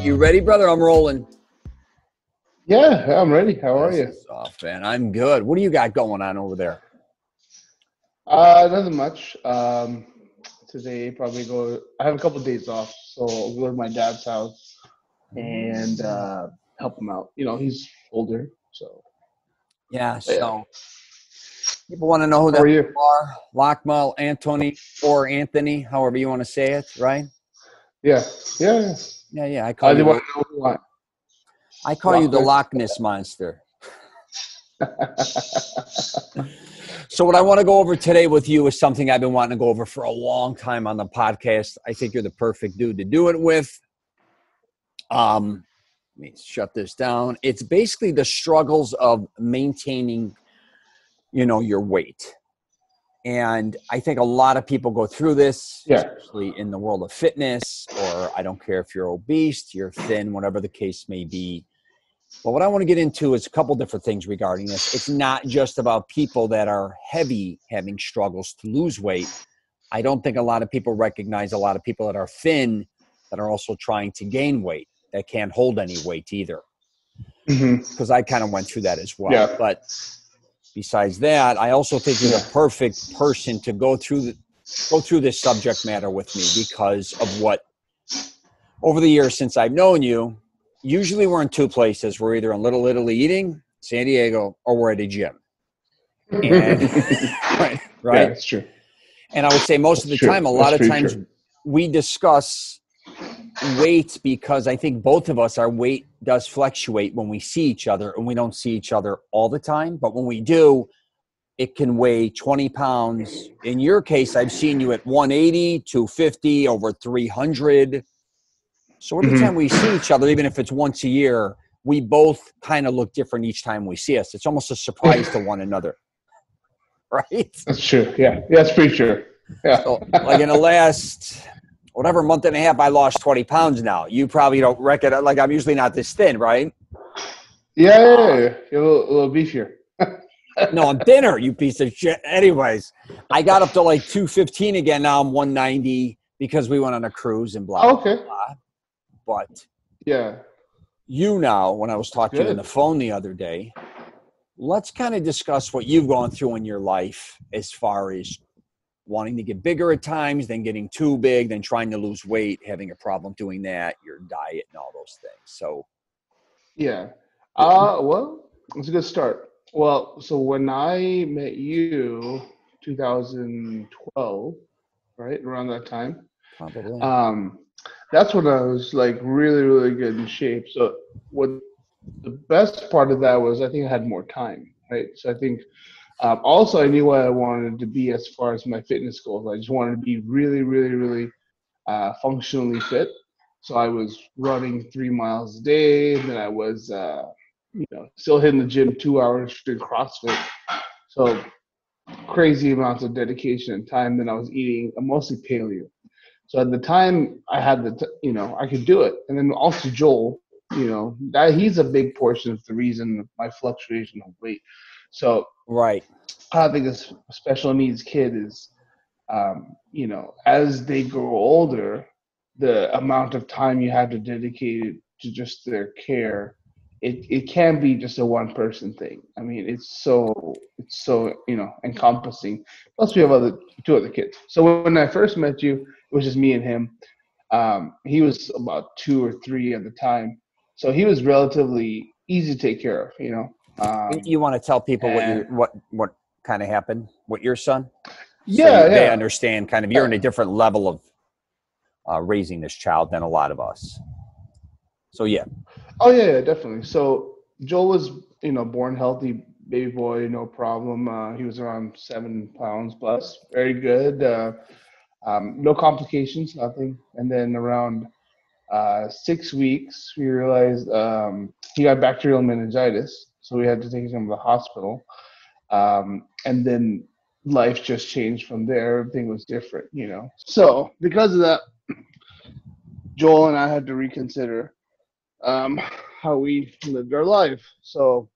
You ready, brother? I'm rolling. Yeah, I'm ready. How are you? Off, man. I'm good. What do you got going on over there? Nothing much. Today I have a couple of days off, so I'll go to my dad's house and help him out. You know, he's older, so. Yeah, so people want to know who How are you? are. Lakmal Antony or Anthony, however you want to say it, right? Yeah. Yeah. I call They you want to know who I you the Loch Ness Monster. So what I want to go over today with you is something I've been wanting to go over for a long time on the podcast. I think you're the perfect dude to do it with. Let me shut this down. It's basically the struggles of maintaining, your weight. And I think a lot of people go through this, especially in the world of fitness, or I don't care if you're obese, you're thin, whatever the case may be. But what I want to get into is a couple different things regarding this. It's not just about people that are heavy having struggles to lose weight. I don't think a lot of people recognize a lot of people that are thin that are also trying to gain weight that can't hold any weight either. Because I kind of went through that as well. Yeah. But besides that, I also think you're the perfect person to go through this subject matter with me because of what, over the years since I've known you, usually we're in two places. We're either in Little Italy eating, San Diego, or we're at a gym. And, right? Yeah, it's true. And I would say most of the time, a lot of times we discuss weight because I think both of us, our weight does fluctuate when we see each other, and we don't see each other all the time. But when we do, it can weigh 20 pounds. In your case, I've seen you at 180, 250, over 300. So every time we see each other, even if it's once a year, we both kind of look different each time we see us. It's almost a surprise to one another. Right? That's true. Yeah, that's pretty true. Yeah. So, like in the last, month and a half, I lost 20 pounds now. You probably don't reckon, like I'm usually not this thin, right? Yeah. You're a little beefier. No, I'm thinner, you piece of shit. Anyways, I got up to like 215 again. Now I'm 190 because we went on a cruise and blah, blah, blah. But now, when I was talking to you on the phone the other day, let's kind of discuss what you've gone through in your life as far as wanting to get bigger at times, then getting too big, then trying to lose weight, having a problem doing that, your diet and all those things. So, well, it's a good start. Well, so when I met you, 2012, right around that time, probably. That's when I was like really, really good in shape. So what the best part of that was I think I had more time, right? So I think also I knew what I wanted to be as far as my fitness goals. I just wanted to be really, really, really functionally fit. So I was running 3 miles a day, and then I was still hitting the gym 2 hours doing CrossFit. So crazy amounts of dedication and time. Then I was eating mostly paleo. So at the time I had I could do it. And then also Joel, that he's a big portion of the reason of my fluctuation of weight. So I think a special needs kid is, as they grow older, the amount of time you have to dedicate to just their care, it can be just a one person thing. I mean, it's so encompassing. Plus we have two other kids. So when I first met you, it was just me and him. He was about 2 or 3 at the time, so he was relatively easy to take care of. You want to tell people what kind of happened with your son? So they understand kind of you're in a different level of raising this child than a lot of us. So Oh yeah, definitely. So Joel was born healthy, baby boy, no problem. He was around 7 pounds plus, very good. No complications, nothing. And then around 6 weeks, we realized he got bacterial meningitis, so we had to take him to the hospital. And then life just changed from there. Everything was different, So because of that, Joel and I had to reconsider how we lived our life. So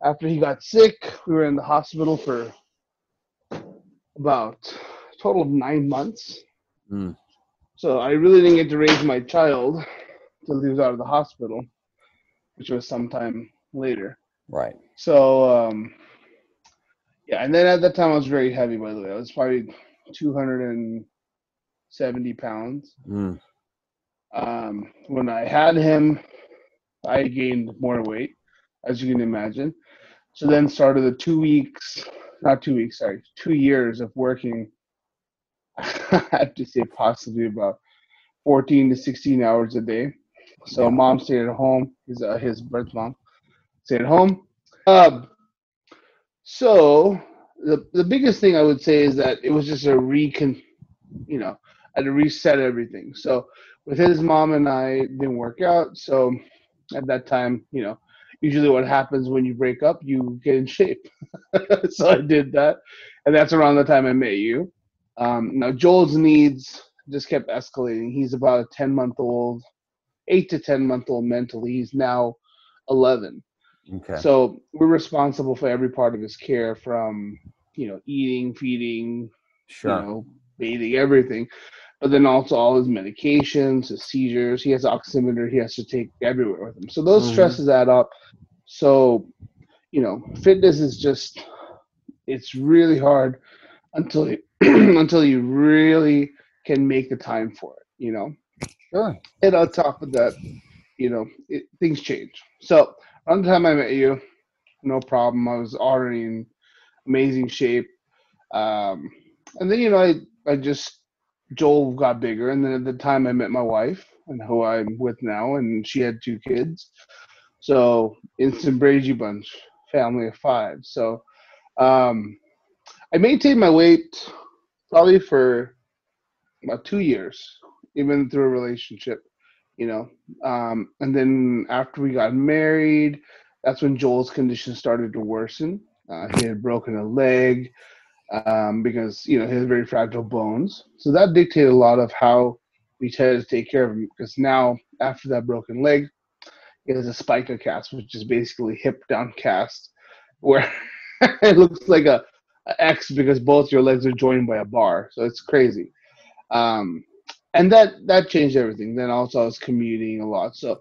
after he got sick, we were in the hospital for about total of 9 months. Mm. So I really didn't get to raise my child till he was out of the hospital, which was sometime later. Right. So yeah, and then at that time I was very heavy. By the way, I was probably 270 pounds. Mm. When I had him, I gained more weight, as you can imagine. So then started the 2 weeks, not 2 weeks, sorry, 2 years of working. I have to say possibly about 14 to 16 hours a day. So Yeah. mom stayed at home. His birth mom stayed at home. Um, so the biggest thing I would say is that it was just you know, I had to reset everything. So with his mom and I didn't work out. So at that time, usually what happens when you break up, you get in shape. So I did that, and that's around the time I met you. Now Joel's needs just kept escalating. He's about a 10-month-old, 8 to 10-month-old mentally. He's now 11. Okay. So we're responsible for every part of his care, from eating, feeding, Sure. bathing, everything. But then also all his medications, his seizures. He has an oximeter he has to take everywhere with him. So those Mm-hmm. stresses add up. So fitness is just, it's really hard until you, until you really can make the time for it. Sure. And on top of that, things change. So around the time I met you, no problem. I was already in amazing shape. Um, and then I just Joel got bigger, and then at the time I met my wife, and who I'm with now, and she had 2 kids. So instant Brady Bunch, family of 5. So um, I maintained my weight probably for about 2 years, even through a relationship. You know, and then after we got married, that's when Joel's condition started to worsen. He had broken a leg, because he has very fragile bones. So that dictated a lot of how we tried to take care of him. Because now, after that broken leg, he has a spica cast, which is basically hip down cast, where it looks like a X because both your legs are joined by a bar. So it's crazy. Um, and that changed everything. Then also I was commuting a lot, so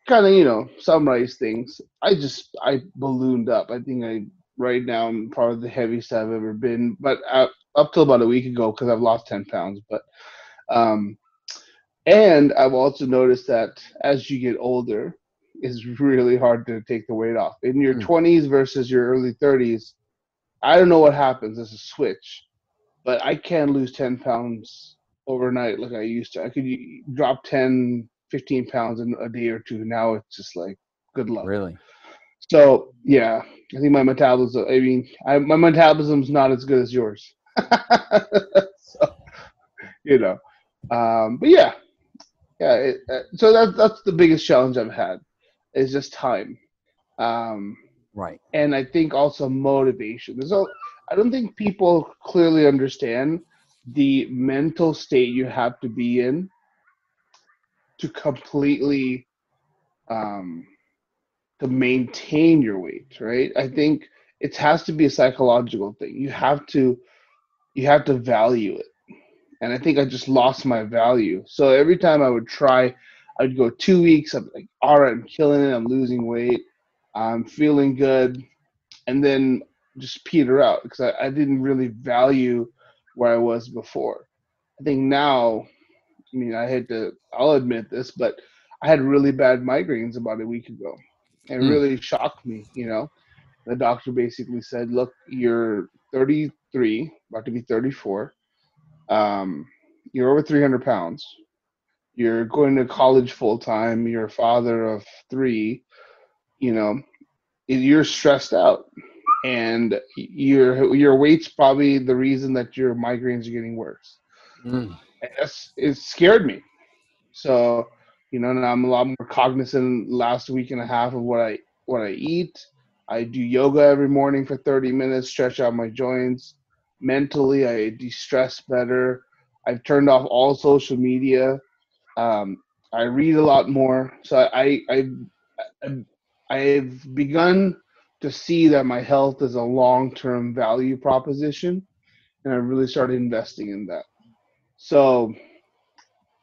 kind of summarize things. I ballooned up. I think I right now I'm probably the heaviest I've ever been, but up till about a week ago, because I've lost 10 pounds. But um, and I've also noticed that as you get older, it's really hard to take the weight off. In your Mm. 20s versus your early 30s, I don't know what happens. There's a switch, but I can't lose 10 pounds overnight like I used to. I could drop 10, 15 pounds in a day or two. Now it's just like, good luck. Really? So, yeah, I think my metabolism, my metabolism's not as good as yours. So, but yeah, so that's the biggest challenge I've had, is just time. Um, Right. and I think also motivation. I don't think people clearly understand the mental state you have to be in to completely um, to maintain your weight, right? I think it has to be a psychological thing. You have to value it. And I think I just lost my value. So every time I would try, I'd go 2 weeks. I'm like, all right, I'm killing it. I'm losing weight. I'm feeling good. And then just peter out because I didn't really value where I was before. I think now, I'll admit this, but I had really bad migraines about a week ago. It Mm. really shocked me. The doctor basically said, look, you're 33, about to be 34. You're over 300 pounds. You're going to college full time. You're a father of 3. You know, you're stressed out, and your weight's probably the reason that your migraines are getting worse. Mm. And it scared me. So, now I'm a lot more cognizant last week and a half of what I eat. I do yoga every morning for 30 minutes, stretch out my joints. Mentally, I de-stress better. I've turned off all social media. Um, I read a lot more. So I've begun to see that my health is a long-term value proposition, and I really started investing in that. So,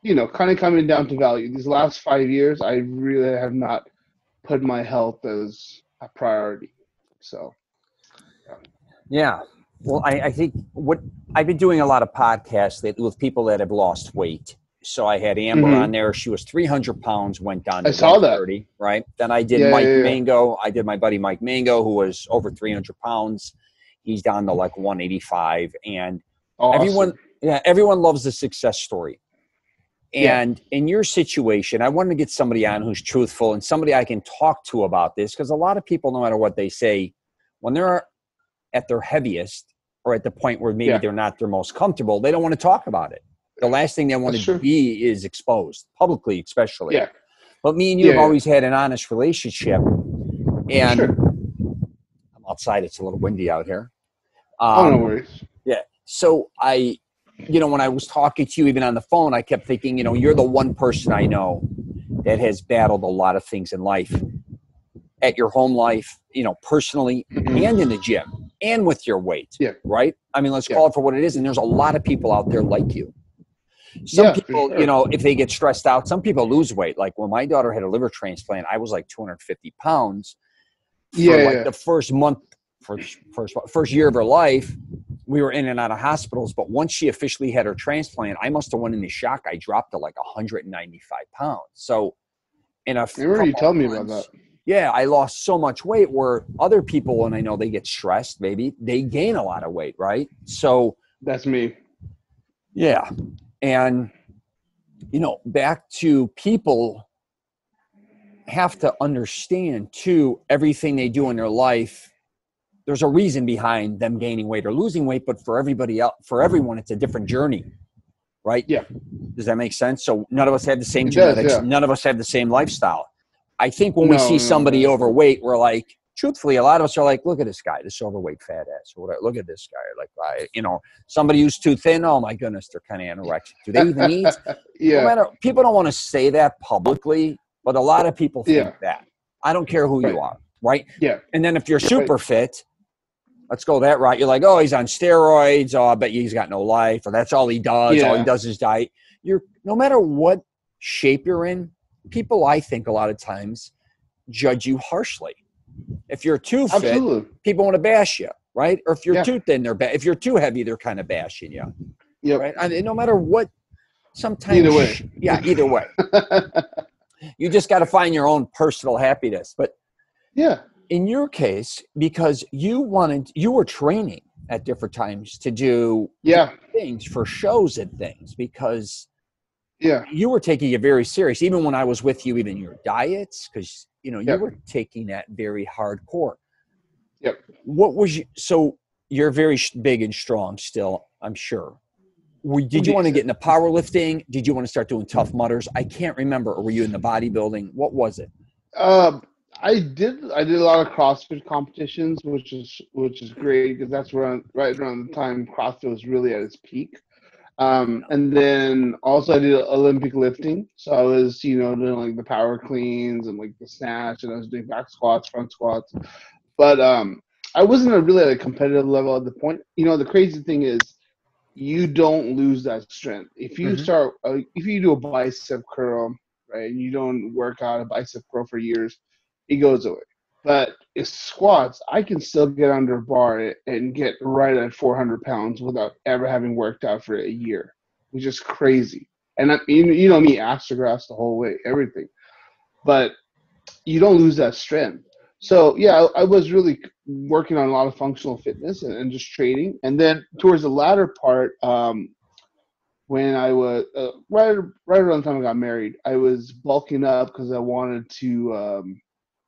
kind of coming down to value. These last 5 years, I really have not put my health as a priority. So, Yeah. Well, I think what I've been doing a lot of podcasts with people that have lost weight. So I had Amber on there. She was 300 pounds, went down to I saw that. 130, right? Then I did Yeah, Mike yeah, yeah. Mango. I did my buddy Mike Mango, who was over 300 pounds. He's down to like 185. And Awesome. everyone loves the success story. Yeah. And in your situation, I wanted to get somebody on who's truthful and somebody I can talk to about this, because a lot of people, no matter what they say, when they're at their heaviest or at the point where maybe they're not their most comfortable, they don't want to talk about it. The last thing they want That's to true. be is exposed, publicly especially. Yeah. But me and you have always had an honest relationship. And Sure. I'm outside. It's a little windy out here. No worries. Yeah. So when I was talking to you, even on the phone, I kept thinking, you're the one person I know that has battled a lot of things in life, at your home life, personally, and in the gym, and with your weight. Yeah. Right? I mean, let's call it for what it is. And there's a lot of people out there like you. Some people, if they get stressed out, some people lose weight. Like when my daughter had a liver transplant, I was like 250 pounds for the first month, first year of her life. We were in and out of hospitals, but once she officially had her transplant, I must have went into shock. I dropped to like 195 pounds. So in a I remember you telling me about that. Yeah, I lost so much weight, where other people, when I know they get stressed, maybe they gain a lot of weight, right? So that's me. Yeah. And, back to people have to understand too, everything they do in their life, there's a reason behind them gaining weight or losing weight, but for everybody else, for everyone, it's a different journey, right? Yeah. Does that make sense? So none of us have the same genetics. None of us have the same lifestyle. I think when we see somebody overweight, we're like, truthfully, a lot of us are like, look at this guy, this overweight fat ass. Or look at this guy. Like, somebody who's too thin. Oh my goodness, they're kind of anorexic. Do they even eat? No matter, people don't want to say that publicly, but a lot of people think that. I don't care who you are, right? Yeah. And then if you're super fit, let's go that route. You're like, oh, he's on steroids. Oh, I bet he's got no life. Or that's all he does. Yeah. All he does is diet. No matter what shape you're in, people, I think, a lot of times judge you harshly. If you're too fit, people want to bash you, right? Or if you're too thin, if you're too heavy, they're kind of bashing you. Yeah. Right? I mean, no matter what, sometimes. Either way. Either way. You just got to find your own personal happiness. But in your case, because you were training at different times to do things for shows and things, because you were taking it very serious. Even when I was with you, even your diets, because you were taking that very hardcore. Yep. So you're very big and strong still, I'm sure. Did you want to get into powerlifting? Did you want to start doing Tough Mudders? I can't remember. Or were you in the bodybuilding? What was it? I did a lot of CrossFit competitions, which is great, because that's right around the time CrossFit was really at its peak. And then also I did Olympic lifting. So I was, doing like the power cleans and like the snatch, and I was doing back squats, front squats. But I wasn't really at a competitive level at the point. The crazy thing is, you don't lose that strength. If you start, if you do a bicep curl, right, and you don't work out a bicep curl for years, it goes away. But if squats, I can still get under a bar and get right at 400 pounds without ever having worked out for a year, which is crazy. And you know me, astrographs the whole way, everything. But you don't lose that strength. So, I was really working on a lot of functional fitness and just training. And then towards the latter part, when I was right around the time I got married, I was bulking up because I wanted to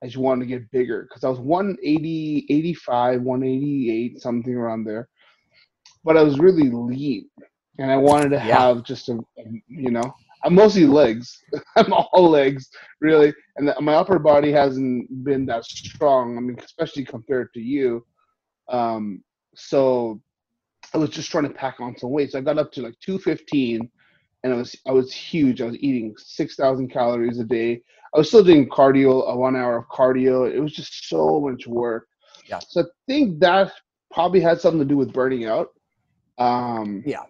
I just wanted to get bigger, because I was 180, 85, 188, something around there. But I was really lean, and I wanted to have just I'm mostly legs. I'm all legs, really. And my upper body hasn't been that strong, I mean, especially compared to you. So I was just trying to pack on some weight. So I got up to like 215, and I was huge. I was eating 6,000 calories a day. I was still doing cardio, a 1 hour of cardio. It was just so much work. Yeah. So I think that probably had something to do with burning out. Yeah.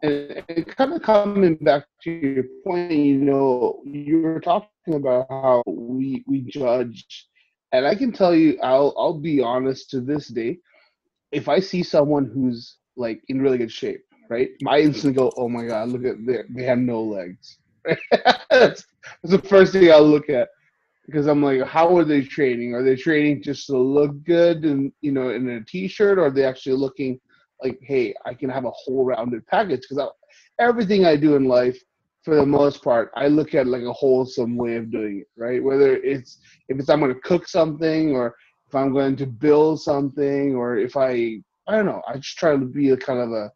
And kind of coming back to your point, you were talking about how we judge, and I can tell you, I'll be honest, to this day, if I see someone who's like in really good shape, right, my instant go, oh my god, look at they have no legs. That's the first thing I'll look at, because I'm like, how are they training? Are they training just to look good and in a t-shirt, or are they actually looking like, hey, I can have a whole rounded package? Because everything I do in life, for the most part, I look at like a wholesome way of doing it, right? Whether if it's I'm going to cook something, or if I'm going to build something, or if I don't know, I just try to be a kind of a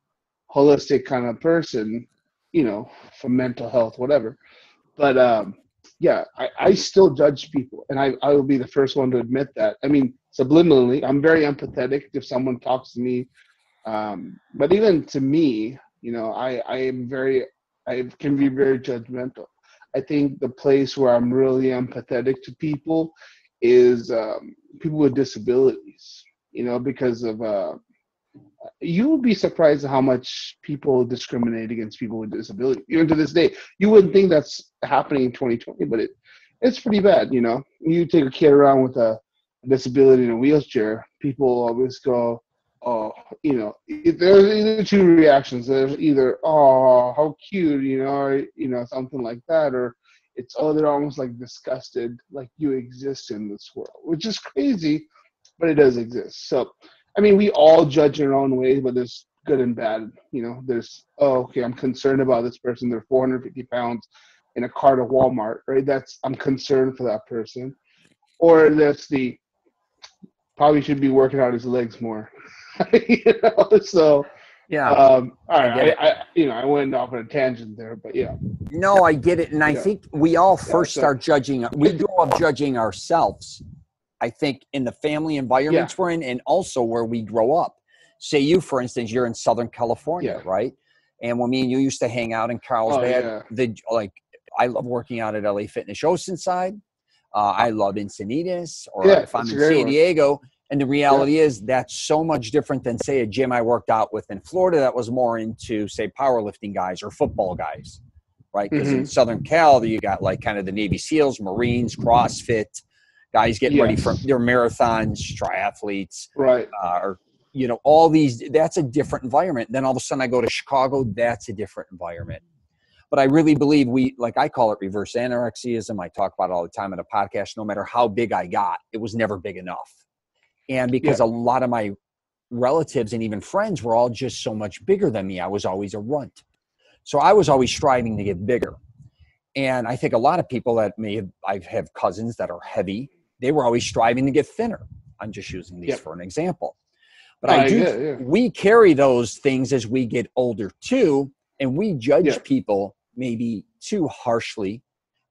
holistic kind of person, for mental health, whatever. But yeah, I still judge people, and I will be the first one to admit that. I mean, subliminally, I'm very empathetic if someone talks to me. But even to me, I can be very judgmental. I think the place where I'm really empathetic to people is people with disabilities. Because of you would be surprised at how much people discriminate against people with disability. Even to this day, you wouldn't think that's happening in 2020, but it's pretty bad. You take a kid around with a disability in a wheelchair, people always go, oh, there's either two reactions. There's either, oh, how cute, or something like that, or it's, oh, they're almost like disgusted, like you exist in this world, which is crazy, but it does exist. So I mean, we all judge in our own ways, but there's good and bad. There's, oh, okay, I'm concerned about this person. They're 450 pounds in a cart at Walmart, right? I'm concerned for that person. Or that's probably should be working out his legs more. So, Yeah. all I get right, it. I went off on a tangent there, but yeah. No, I get it. And I think we all first so, start judging. We grow up judging ourselves, I think, in the family environments we're in, and also where we grow up. Say you, for instance, you're in Southern California, right? And when me and you used to hang out in Carlsbad, I love working out at LA Fitness Oceanside. I love Encinitas, or if I'm in San Diego. And the reality is that's so much different than, say, a gym I worked out with in Florida that was more into, say, powerlifting guys or football guys, right? Because in Southern Cal, you got like kind of the Navy SEALs, Marines, CrossFit, guys getting ready for their marathons, triathletes, right? Or all these. That's a different environment. Then all of a sudden I go to Chicago. That's a different environment. But I really believe I call it reverse anorexiism. I talk about it all the time in a podcast. No matter how big I got, it was never big enough. And because a lot of my relatives and even friends were all just so much bigger than me, I was always a runt. So I was always striving to get bigger. And I think a lot of people that I have cousins that are heavy, they were always striving to get thinner. I'm just using these for an example. But we carry those things as we get older too. And we judge people maybe too harshly,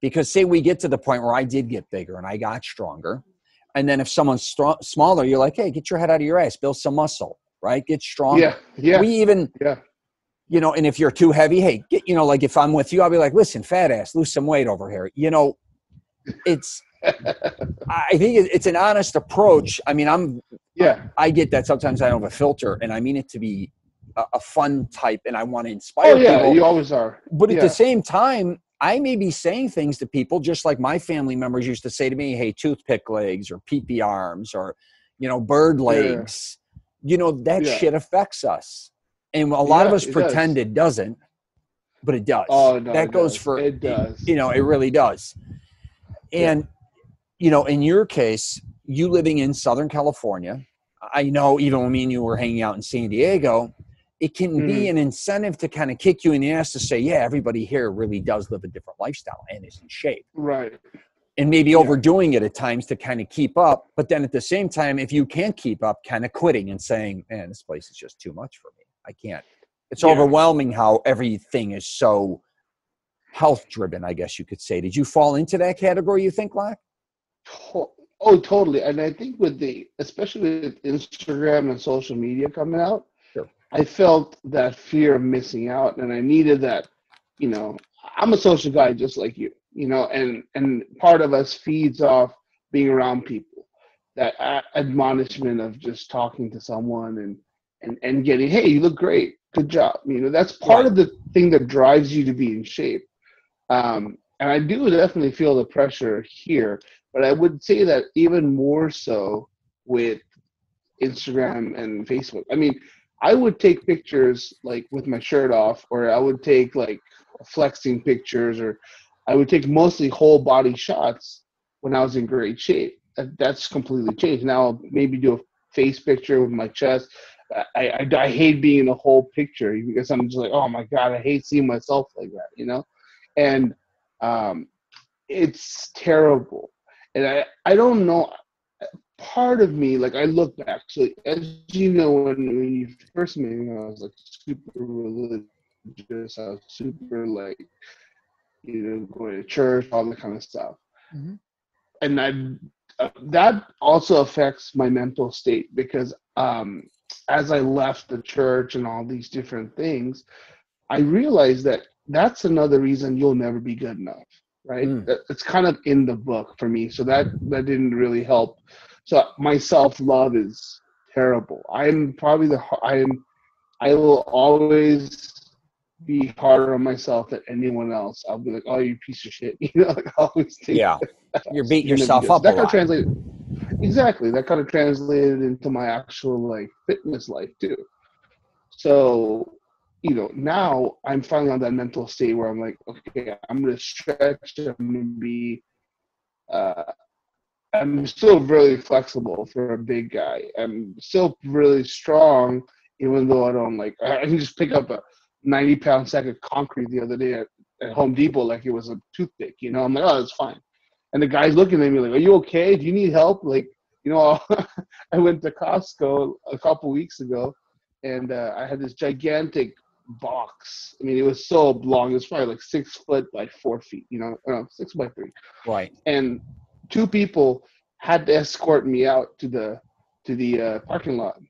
because say we get to the point where I did get bigger and I got stronger. And then if someone's smaller, you're like, hey, get your head out of your ass, build some muscle, right? Get stronger. We even, and if you're too heavy, hey, like if I'm with you, I'll be like, listen, fat ass, lose some weight over here. It's, I think it's an honest approach. I mean, I get that sometimes I don't have a filter, and I mean it to be a fun type, and I want to inspire people. You always are. But at the same time, I may be saying things to people just like my family members used to say to me, hey, toothpick legs or pee-pee arms or, bird legs. That shit affects us. And a lot of us pretend it doesn't, but it does. Oh, no, that goes does. for, it does. It really does. And, in your case, you living in Southern California, I know even when me and you were hanging out in San Diego, it can be an incentive to kind of kick you in the ass to say, yeah, everybody here really does live a different lifestyle and is in shape. Right. And maybe overdoing it at times to kind of keep up. But then at the same time, if you can't keep up, kind of quitting and saying, man, this place is just too much for me. I can't. It's overwhelming how everything is so health driven, I guess you could say. Did you fall into that category, you think, Lack? Oh, totally. And I think especially with Instagram and social media coming out, I felt that fear of missing out, and I needed that. I'm a social guy just like you, and part of us feeds off being around people, that admonishment of just talking to someone and and getting, hey, you look great, good job. That's part of the thing that drives you to be in shape. And I do definitely feel the pressure here, but I would say that even more so with Instagram and Facebook. I mean, I would take pictures like with my shirt off, or I would take like flexing pictures, or I would take mostly whole body shots when I was in great shape. That's completely changed. Now I'll maybe do a face picture with my chest. I hate being in a whole picture because I'm just like, oh my God, I hate seeing myself like that, and it's terrible. And I don't know, part of me, like I look back, so as you know, when you first met me, I was like super religious, I was super like, going to church, all that kind of stuff. Mm-hmm. And that also affects my mental state because as I left the church and all these different things, I realized that that's another reason you'll never be good enough, right? It's kind of in the book for me, so that didn't really help. So my self-love is terrible. I'm probably I will always be harder on myself than anyone else. I'll be like, oh, you piece of shit. Like I always think you're beating yourself up a lot. Exactly. That kind of translated into my actual like fitness life too. So, now I'm finally on that mental state where I'm like, okay, I'm going to stretch. I'm going to be, I'm still really flexible for a big guy. I'm still really strong, even though I don't I can just pick up a 90-pound sack of concrete the other day at Home Depot like it was a toothpick. I'm like, oh, that's fine. And the guy's looking at me like, are you okay? Do you need help? Like, I went to Costco a couple weeks ago, and I had this gigantic box. I mean, it was so long. It was probably like 6 foot by 4 feet, 6 by 3. Right. And 2 people had to escort me out to the parking lot.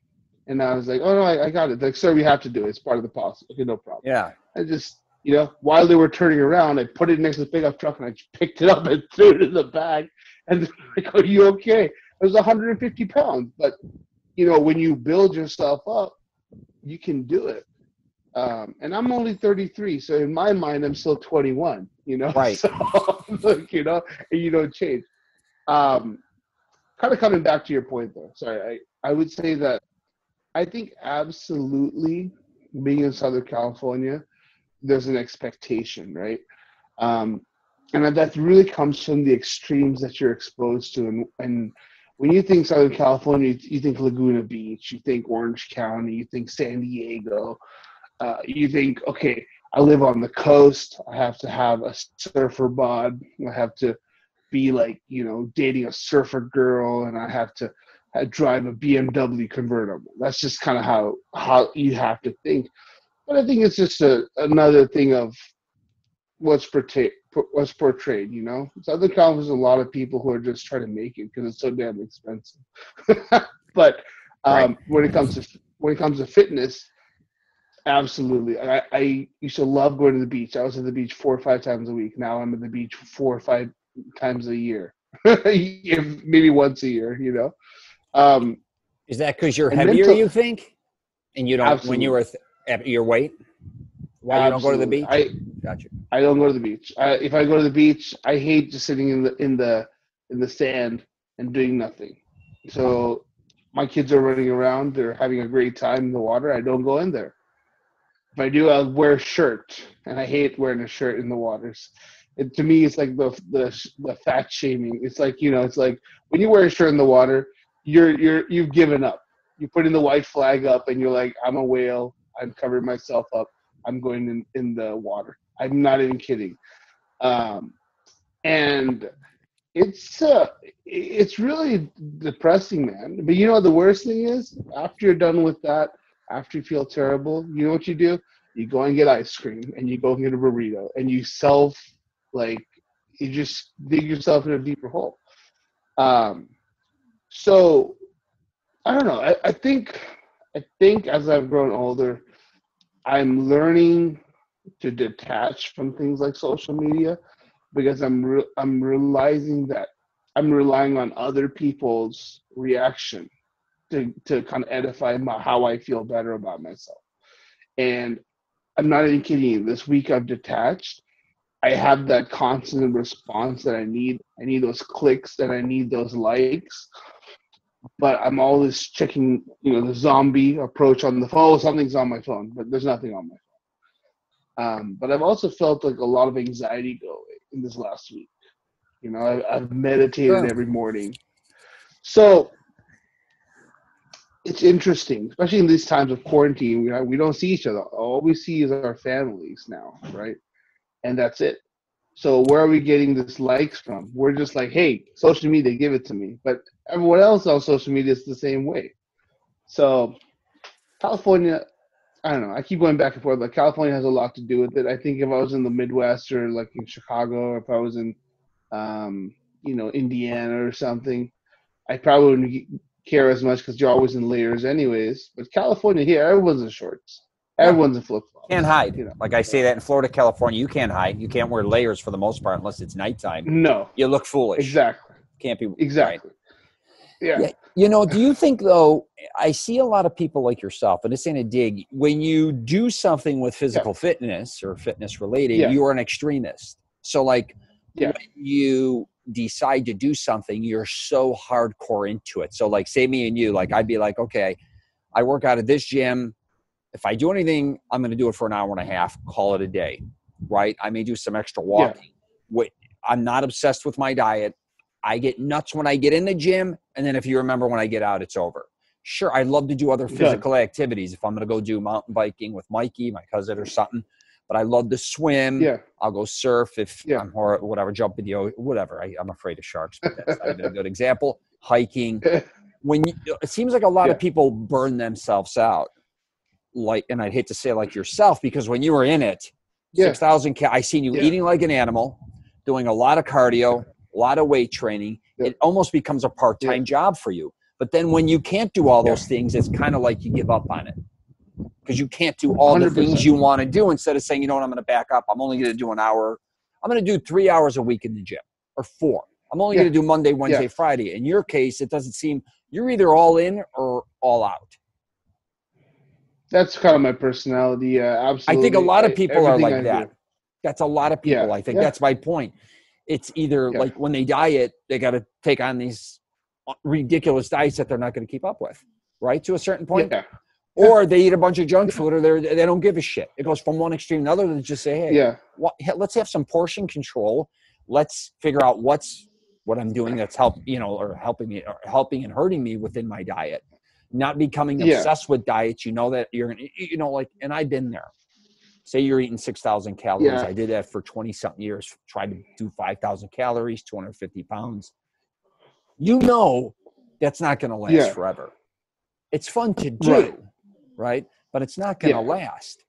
And I was like, oh, no, I got it. They're like, sir, we have to do it. It's part of the policy. Okay, no problem. Yeah. I just, while they were turning around, I put it next to the pickup truck, and I just picked it up and threw it in the bag. And they're like, are you okay? It was 150 pounds. But, when you build yourself up, you can do it. And I'm only 33, so in my mind, I'm still 21, Right. So, look, and you don't change. Kind of coming back to your point, though. Sorry, I would say that I think absolutely being in Southern California, there's an expectation, right? And that really comes from the extremes that you're exposed to. And when you think Southern California, you think Laguna Beach, you think Orange County, you think San Diego. You think, okay, I live on the coast. I have to have a surfer bod. I have to be like, dating a surfer girl, and I have to drive a BMW convertible. That's just kind of how you have to think. But I think it's just another thing of what's portrayed. Southern California is a lot of people who are just trying to make it because it's so damn expensive. But when it comes to fitness, absolutely. I used to love going to the beach. I was at the beach 4 or 5 times a week. Now I'm at the beach 4 or 5 times a year, maybe once a year. Is that because you're heavier? You think, and you don't absolutely. When you were at your weight? Why you don't go to the beach? Gotcha. I don't go to the beach. If I go to the beach, I hate just sitting in the sand and doing nothing. So my kids are running around. They're having a great time in the water. I don't go in there. If I do, I'll wear a shirt, and I hate wearing a shirt in the waters. To me, it's like the fat shaming. It's like it's like when you wear a shirt in the water, you've given up. You put in the white flag up, and you're like, I'm a whale. I'm covering myself up. I'm going in the water. I'm not even kidding. And it's really depressing, man. But the worst thing is, after you're done with that, after you feel terrible, you know what you do? You go and get ice cream, and you go and get a burrito, and you just dig yourself in a deeper hole. So I don't know. I think as I've grown older, I'm learning to detach from things like social media because I'm realizing that I'm relying on other people's reaction to kind of edify how I feel better about myself. And I'm not even kidding you. This week I've detached. I have that constant response that I need. I need those clicks and I need those likes. But I'm always checking, the zombie approach on the phone. Something's on my phone, but there's nothing on my phone. But I've also felt like a lot of anxiety go away in this last week. I've meditated every morning. So it's interesting, especially in these times of quarantine. We don't see each other. All we see is our families now, right? And that's it. So where are we getting this likes from? We're just like, hey, social media, give it to me. But everyone else on social media is the same way. So California, I don't know. I keep going back and forth. Like California has a lot to do with it. I think if I was in the Midwest or like in Chicago, or if I was in, Indiana or something, I probably wouldn't care as much because you're always in layers anyways. But California here, everyone's in shorts. Everyone's in flip-flops. Can't hide. Like I say that in Florida, California, you can't hide. You can't wear layers for the most part unless it's nighttime. No. You look foolish. Exactly. Can't be. Exactly. Right. Yeah. Do you think, though, I see a lot of people like yourself, and this ain't a dig, when you do something with physical fitness or fitness related, you are an extremist. So, like, when you decide to do something, you're so hardcore into it. So, like, say me and you, like, I'd be like, okay, I work out at this gym. If I do anything, I'm going to do it for an hour and a half, call it a day, right? I may do some extra walking. I'm not obsessed with my diet. I get nuts when I get in the gym, and then if you remember, when I get out, it's over. Sure, I'd love to do other physical activities. If I'm going to go do mountain biking with Mikey, my cousin, or something, but I love to swim. Yeah. I'll go surf if I'm whatever, jump in the ocean, whatever. I'm afraid of sharks, but that's not even a good example. Hiking. It seems like a lot of people burn themselves out. Like, and I'd hate to say like yourself, because when you were in it, 6,000 I seen you eating like an animal, doing a lot of cardio, a lot of weight training. It almost becomes a part-time job for you. But then when you can't do all those things, it's kind of like you give up on it, because you can't do all 100%. The things you want to do. Instead of saying, you know what, I'm going to back up. I'm only going to do an hour. I'm going to do 3 hours a week in the gym, or 4. I'm only going to do Monday, Wednesday, Friday. In your case, it doesn't seem you're either all in or all out. That's kind of my personality. Absolutely. I think a lot of people are like that. Do. That's a lot of people. I think that's my point. It's either like when they diet, they got to take on these ridiculous diets that they're not going to keep up with, right? To a certain point. Or they eat a bunch of junk food, or they don't give a shit. It goes from one extreme to another to just say, hey, let's have some portion control. Let's figure out what I'm doing that's helping and hurting me within my diet. Not becoming obsessed with diets. That you're going to, and I've been there. Say you're eating 6,000 calories. I did that for 20 something years. Tried to do 5,000 calories, 250 pounds. That's not going to last forever. It's fun to do, right? But it's not going to last.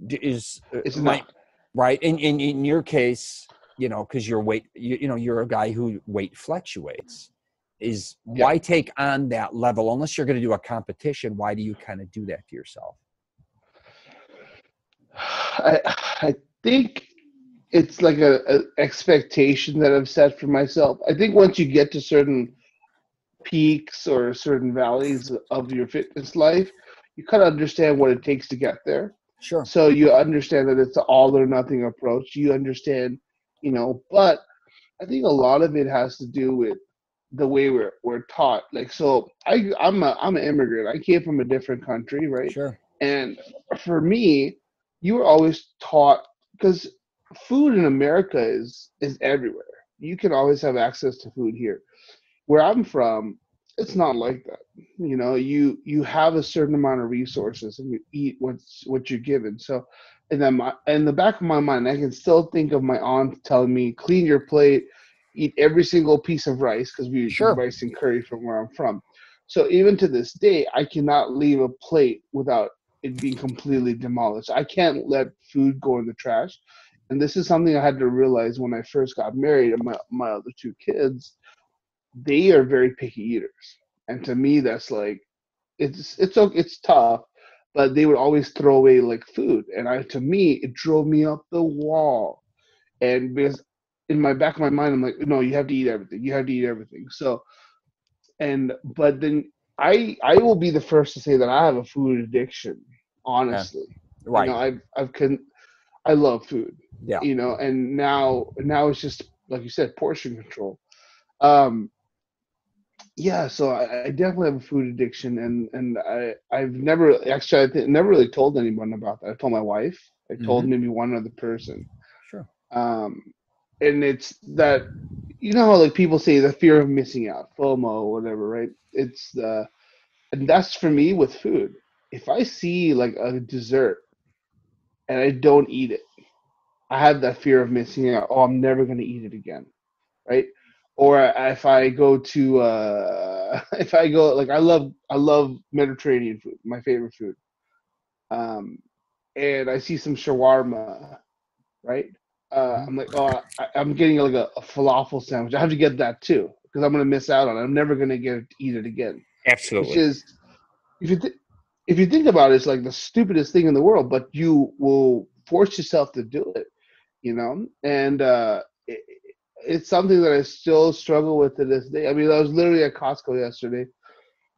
It's not. Right. And in your case, because your weight, you're a guy who weight fluctuates. Why take on that level unless you're going to do a competition? Why do you kind of do that to yourself? I think it's like a expectation that I've set for myself. I think once you get to certain peaks or certain valleys of your fitness life, you kind of understand what it takes to get there. Sure. So you understand that it's an all or nothing approach. You understand, but I think a lot of it has to do with the way we're taught. Like, so I'm an immigrant. I came from a different country, right? Sure. And for me, you were always taught, because food in America is everywhere. You can always have access to food here. Where I'm from, it's not like that. You have a certain amount of resources and you eat what you're given. So, and then in the back of my mind, I can still think of my aunt telling me, clean your plate, eat every single piece of rice, because we eat rice and curry from where I'm from. So even to this day, I cannot leave a plate without it being completely demolished. I can't let food go in the trash. And this is something I had to realize when I first got married, and my other 2 kids, they are very picky eaters. And to me, that's like, it's tough, but they would always throw away like food. And to me, it drove me up the wall. And because in my back of my mind, I'm like, no, you have to eat everything. You have to eat everything. So, but then I will be the first to say that I have a food addiction, Okay. honestly. You know, Right. I love food, Yeah. you know, and now it's just like you said, portion control. Um, yeah, so I definitely have a food addiction, and I've never actually never really told anyone about that. I told my wife. I told Mm-hmm. maybe one other person. Sure. Um, and it's that, you know how like people say the fear of missing out, FOMO, or whatever, right? It's the And that's for me with food. If I see like a dessert and I don't eat it, I have that fear of missing out. Oh, I'm never gonna eat it again, right? Or if I go to if I go like I love Mediterranean food, my favorite food. Um, and I see some shawarma, right? Mhm. I'm like, oh, I'm getting like a falafel sandwich. I have to get that too because I'm gonna miss out on it. I'm never gonna get to eat it again. Which Absolutely. is, if you if you think about it, it's like the stupidest thing in the world, but you will force yourself to do it, you know? And it's something that I still struggle with to this day. I mean, I was literally at Costco yesterday,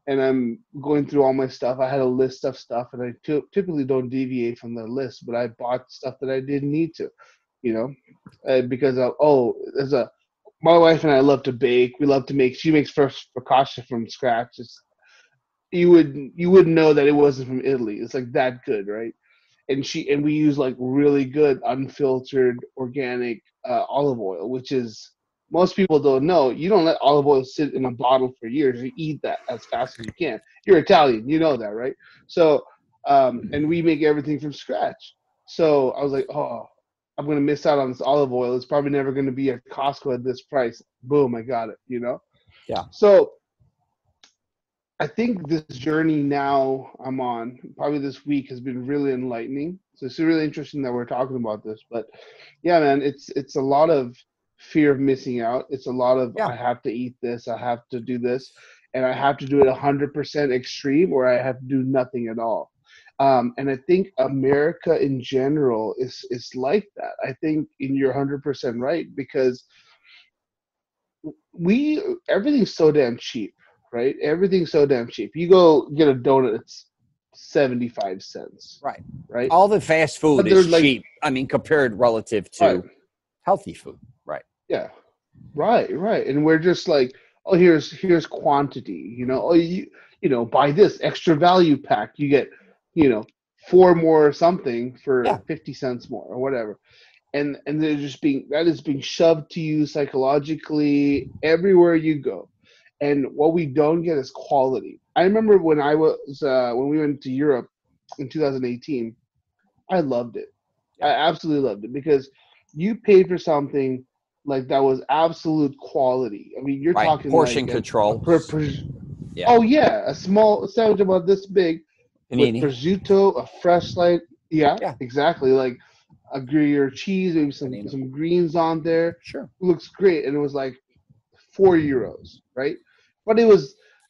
and I'm going through all my stuff. I had a list of stuff, and I typically don't deviate from the list, but I bought stuff that I didn't need to, you know, because of, oh, my wife and I love to bake. We love to make. She makes first focaccia from scratch. You wouldn't know that it wasn't from Italy. It's like that good, right? And we use like really good unfiltered organic olive oil, which is, most people don't know. You don't let olive oil sit in a bottle for years. You eat that as fast as you can. You're Italian, you know that, right? So, and we make everything from scratch. So I was like, oh, I'm gonna miss out on this olive oil. It's probably never gonna be at Costco at this price. Boom, I got it. You know. Yeah. So I think this journey now I'm on, probably this week, has been really enlightening. So it's really interesting that we're talking about this. But yeah, man, it's a lot of fear of missing out. It's a lot of Yeah. I have to eat this, I have to do this, and I have to do it 100% extreme, or I have to do nothing at all. And I think America in general is like that. I think you're 100% right, because we everything's so damn cheap, right? Everything's so damn cheap. You go get a donut, it's 75 cents, Right. right? All the fast food But is they're like, cheap. I mean, compared relative right, to healthy food. Right. yeah, right. And we're just like, oh, here's quantity, you know. Oh, buy this extra value pack, you get, you know, four more or something for Yeah. 50 cents more or whatever. And they're just that is being shoved to you psychologically everywhere you go. And what we don't get is quality. I remember when we went to Europe in 2018, I loved it. Yeah. I absolutely loved it, because you paid for something like that was absolute quality. I mean, you're Right. talking like Portion control. Yeah. oh yeah, a small sandwich about this big with Panini. prosciutto, a fresh slice. Yeah, Yeah. exactly. Like a Gruyere cheese, maybe Panini. some greens on there. Sure. It looks great, and it was like €4, right? But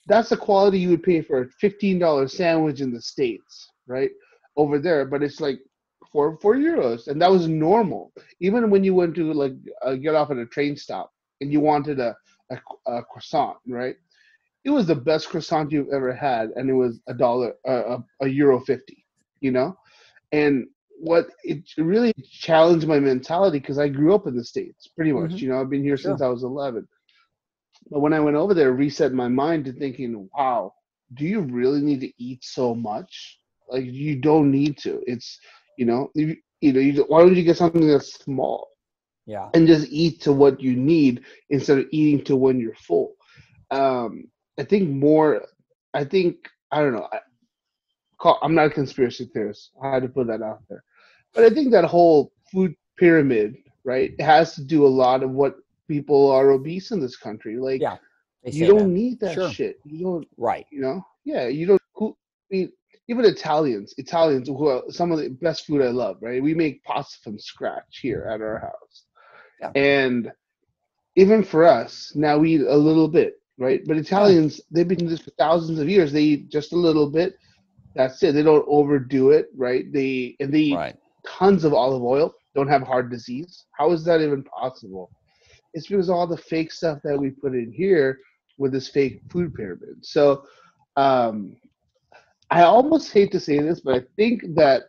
that's the quality you would pay for a $15 sandwich in the States, right? Over there, but it's like €4, and that was normal. Even when you went to like get off at a train stop and you wanted a croissant, right? It was the best croissant you've ever had, and it was a euro 50, you know. And what it really challenged my mentality, because I grew up in the States pretty Hmm. much, you know. I've been here since Sure. I was 11. But when I went over there, reset my mind to thinking, wow, do you really need to eat so much? Like, you don't need to. It's, why don't you get something that's small Yeah. and just eat to what you need instead of eating to when you're full? Um, I think more, I think, I don't know. I'm not a conspiracy theorist. I had to put that out there. But I think that whole food pyramid, right, it has to do a lot of what people are obese in this country. Like, Yeah. They you say that. don't need that Sure. shit. You don't, Right. yeah, you don't. I mean, even Italians who are some of the best food I love, right? We make pasta from scratch here at our house. Yeah. And even for us, now we eat a little bit, right? But Yeah. Italians, they've been doing this for thousands of years. They eat just a little bit. That's it. They don't overdo it, right? They eat Right. tons of olive oil, don't have heart disease. How is that even possible? It's because of all the fake stuff that we put in here with this fake food pyramid. So Um, I almost hate to say this, but I think that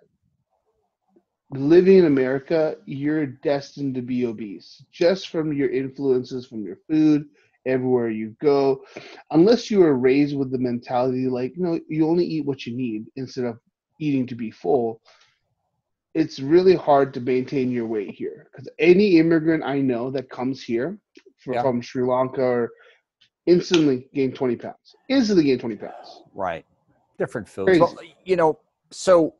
living in America, you're destined to be obese just from your influences from your food, everywhere you go. Unless you were raised with the mentality like, you only eat what you need instead of eating to be full, it's really hard to maintain your weight here. Because any immigrant I know that comes here Yeah. from Sri Lanka or instantly gain 20 pounds. Instantly gain 20 pounds. Right. Different foods. Well, Crazy. so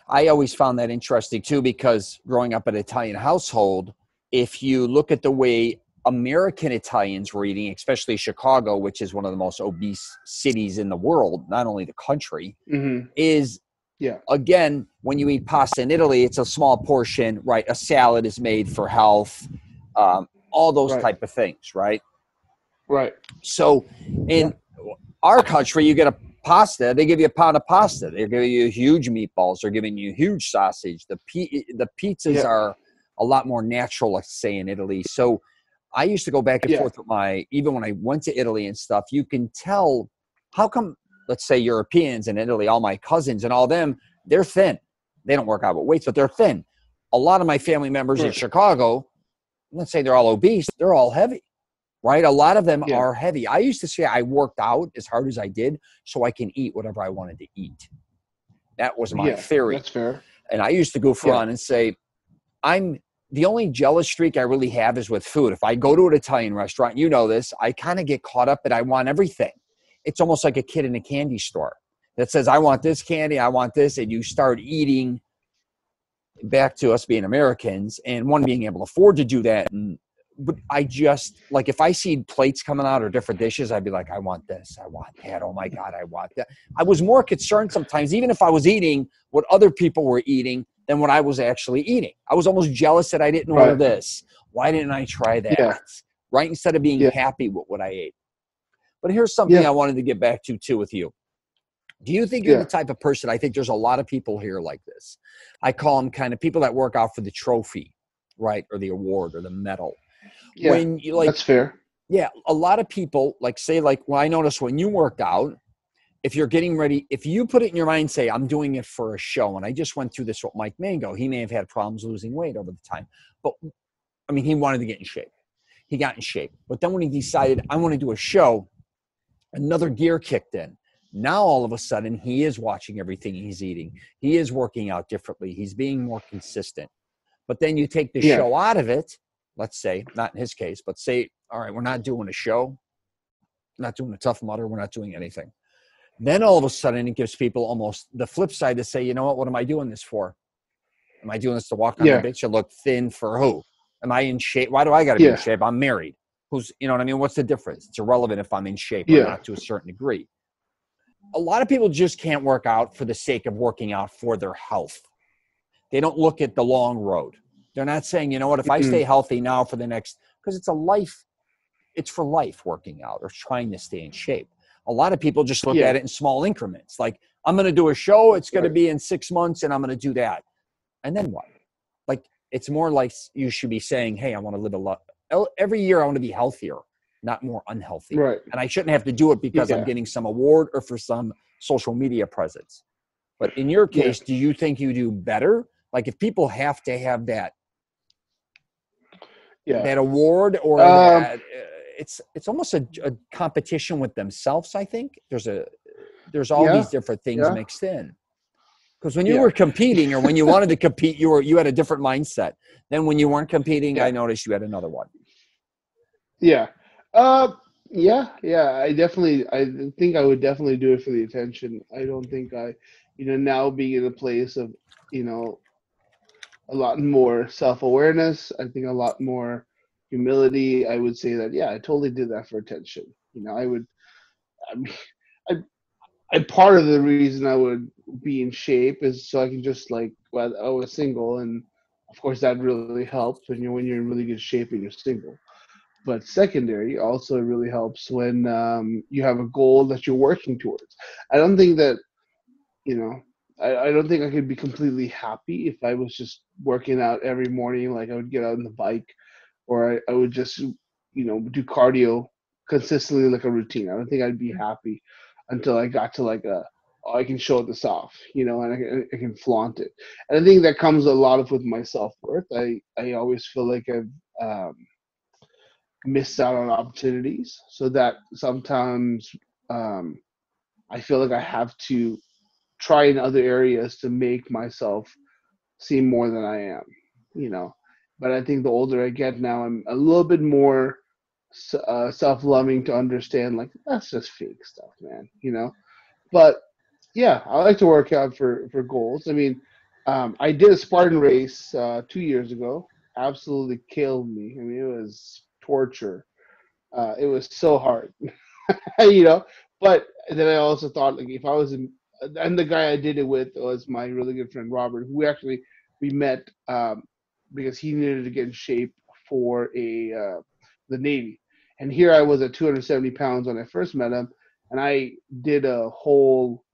I always found that interesting too, because growing up in an Italian household, if you look at the way American Italians were eating, especially Chicago, which is one of the most obese cities in the world, not only the country, Hmm. is Yeah. again, when you eat pasta in Italy, it's a small portion, right? A salad is made for health, all those Right. type of things, right? Right. So Yeah. in our country, you get a pasta, they give you a pound of pasta. They're giving you huge meatballs. They're giving you huge sausage. The pizzas Yeah. are a lot more natural, let's say, in Italy. So I used to go back and Yeah. forth with even when I went to Italy and stuff, you can tell how come, let's say, Europeans in Italy, all my cousins and all them, they're thin. They don't work out with weights, but they're thin. A lot of my family members in Right. Chicago, let's say they're all obese, they're all heavy, right? A lot of them Yeah. are heavy. I used to say I worked out as hard as I did so I can eat whatever I wanted to eat. That was my Yeah. theory. That's fair. And I used to goof Yeah. around and say, I'm the only jealous streak I really have is with food. If I go to an Italian restaurant, you know this, I kind of get caught up and I want everything. It's almost like a kid in a candy store that says, I want this candy, I want this. And you start eating, back to us being Americans and one being able to afford to do that. But I just, like, if I see plates coming out or different dishes, I'd be like, I want this, I want that. Oh my God, I want that. I was more concerned sometimes, even if I was eating what other people were eating than what I was actually eating. I was almost jealous that I didn't order Right. this. Why didn't I try Yeah. that? Right? Instead of being Yeah. happy with what I ate. But here's something Yeah. I wanted to get back to too with you. Do you think you're the Yeah. type of person? I think there's a lot of people here like this. I call them kind of people that work out for the trophy, right? Or the award or the medal. Yeah. When you That's fair. yeah, a lot of people say, well, I notice when you work out, if you're getting ready, if you put it in your mind, say, I'm doing it for a show. And I just went through this with Mike Mango. He may have had problems losing weight over the time, but I mean, he wanted to get in shape. He got in shape. But then when he decided, I want to do a show, another gear kicked in. Now, all of a sudden, he is watching everything he's eating. He is working out differently. He's being more consistent. But then you take the Yeah. show out of it, let's say, not in his case, but say, all right, we're not doing a show, not doing a Tough Mudder, we're not doing anything. Then all of a sudden, it gives people almost the flip side to say, you know what am I doing this for? Am I doing this to walk on the Yeah. beach and look thin for who? Am I in shape? Why do I got to be in Yeah. shape? I'm married. You know what I mean? What's the difference? It's irrelevant if I'm in shape or Yeah. not to a certain degree. A lot of people just can't work out for the sake of working out for their health. They don't look at the long road. They're not saying, you know what, if I stay Mm. healthy now for the next, because it's for life working out or trying to stay in shape. A lot of people just look Yeah. at it in small increments. Like, I'm going to do a show, it's going to Right. be in 6 months, and I'm going to do that. And then what? Like, it's more like you should be saying, hey, I want to live a lot. Every year I want to be healthier, not more unhealthy. Right. And I shouldn't have to do it because I'm Yeah. getting some award or for some social media presence. But in your Yeah. case, do you think you do better? Like, if people have to have Yeah. that award or Um. that it's almost a competition with themselves. I think there's all Yeah. these different things Yeah. mixed in, because when you Yeah. were competing or when you wanted to compete, you had a different mindset. Then when you weren't competing, I Yeah. noticed you had another one. Yeah. Uh. Yeah. Yeah. I think I would definitely do it for the attention. I don't think now being in a place of, you know, a lot more self-awareness. I think a lot more humility. I would say that, yeah, I totally did that for attention. I would. I mean, I, part of the reason I would be in shape is so I can just well, I was single, and of course that really helps when you're in really good shape and you're single. But secondary also really helps when you have a goal that you're working towards. I don't think that you know I don't think I could be completely happy if I was just working out every morning. Like I would get out on the bike, or I would just do cardio consistently like a routine. I don't think I'd be happy. until I got to like oh, I can show this off, you know, and I can flaunt it. And I think that comes a lot of with my self-worth. I always feel like I've missed out on opportunities, so that sometimes um, I feel like I have to try in other areas to make myself seem more than I am, you know. But I think the older I get now, I'm a little bit more self-loving to understand, like, that's just fake stuff, man, you know. But yeah, I like to work out for goals. I mean, I did a Spartan race 2 years ago. Absolutely killed me. I mean, it was torture. It was so hard, you know. But then I also thought, like, if I was in, and the guy I did it with was my really good friend Robert, who actually we met because he needed to get in shape for the Navy. And here I was at 270 pounds when I first met him, and I did a whole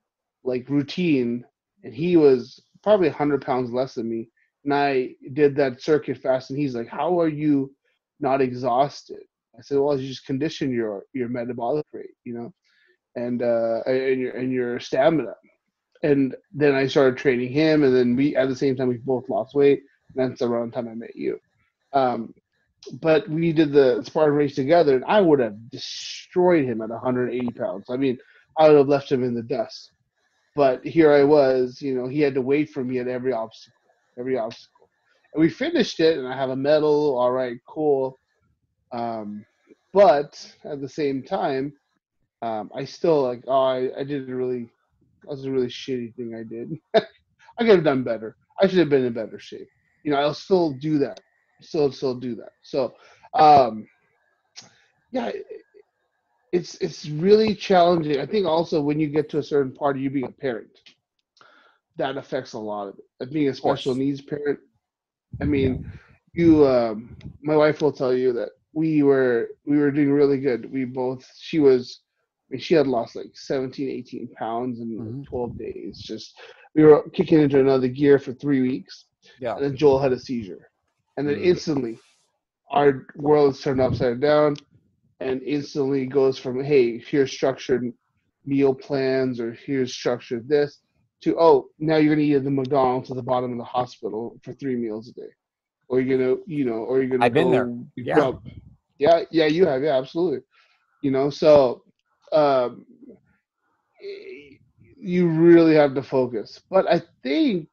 like routine, and he was probably 100 pounds less than me, and I did that circuit fast, and he's like, how are you not exhausted? I said, well, you just condition your metabolic rate, you know, and your stamina. And then I started training him, and then we at the same time we both lost weight, and that's around the time I met you. um, but we did the Spartan race together, and I would have destroyed him at 180 pounds. I mean, I would have left him in the dust. But here I was, you know, he had to wait for me at every obstacle, every obstacle. And we finished it, and I have a medal. All right, cool. Um, but at the same time, I still like, oh, I did a really, that was a really shitty thing I did. I could have done better. I should have been in better shape. You know, I'll still do that. Still do that. So, um, yeah, it's really challenging. I think also when you get to a certain part of you being a parent, that affects a lot of it. Being a Of special course. needs parent, I Yeah. mean, you, my wife will tell you that we were doing really good. We both, I mean, she had lost like 17, 18 pounds in like Hmm. 12 days. Just we were kicking into another gear for 3 weeks, Yeah. and then Joel had a seizure, and then Mm. instantly our world is turned upside down, and instantly goes from, hey, here's structured meal plans, or here's structured this, to, oh, now you're gonna eat at the McDonald's at the bottom of the hospital for 3 meals a day, or you're gonna, you know, or you're gonna I've been there. go Yeah. grub. Yeah, yeah, you have, yeah, absolutely. You know, so um, you really have to focus. But I think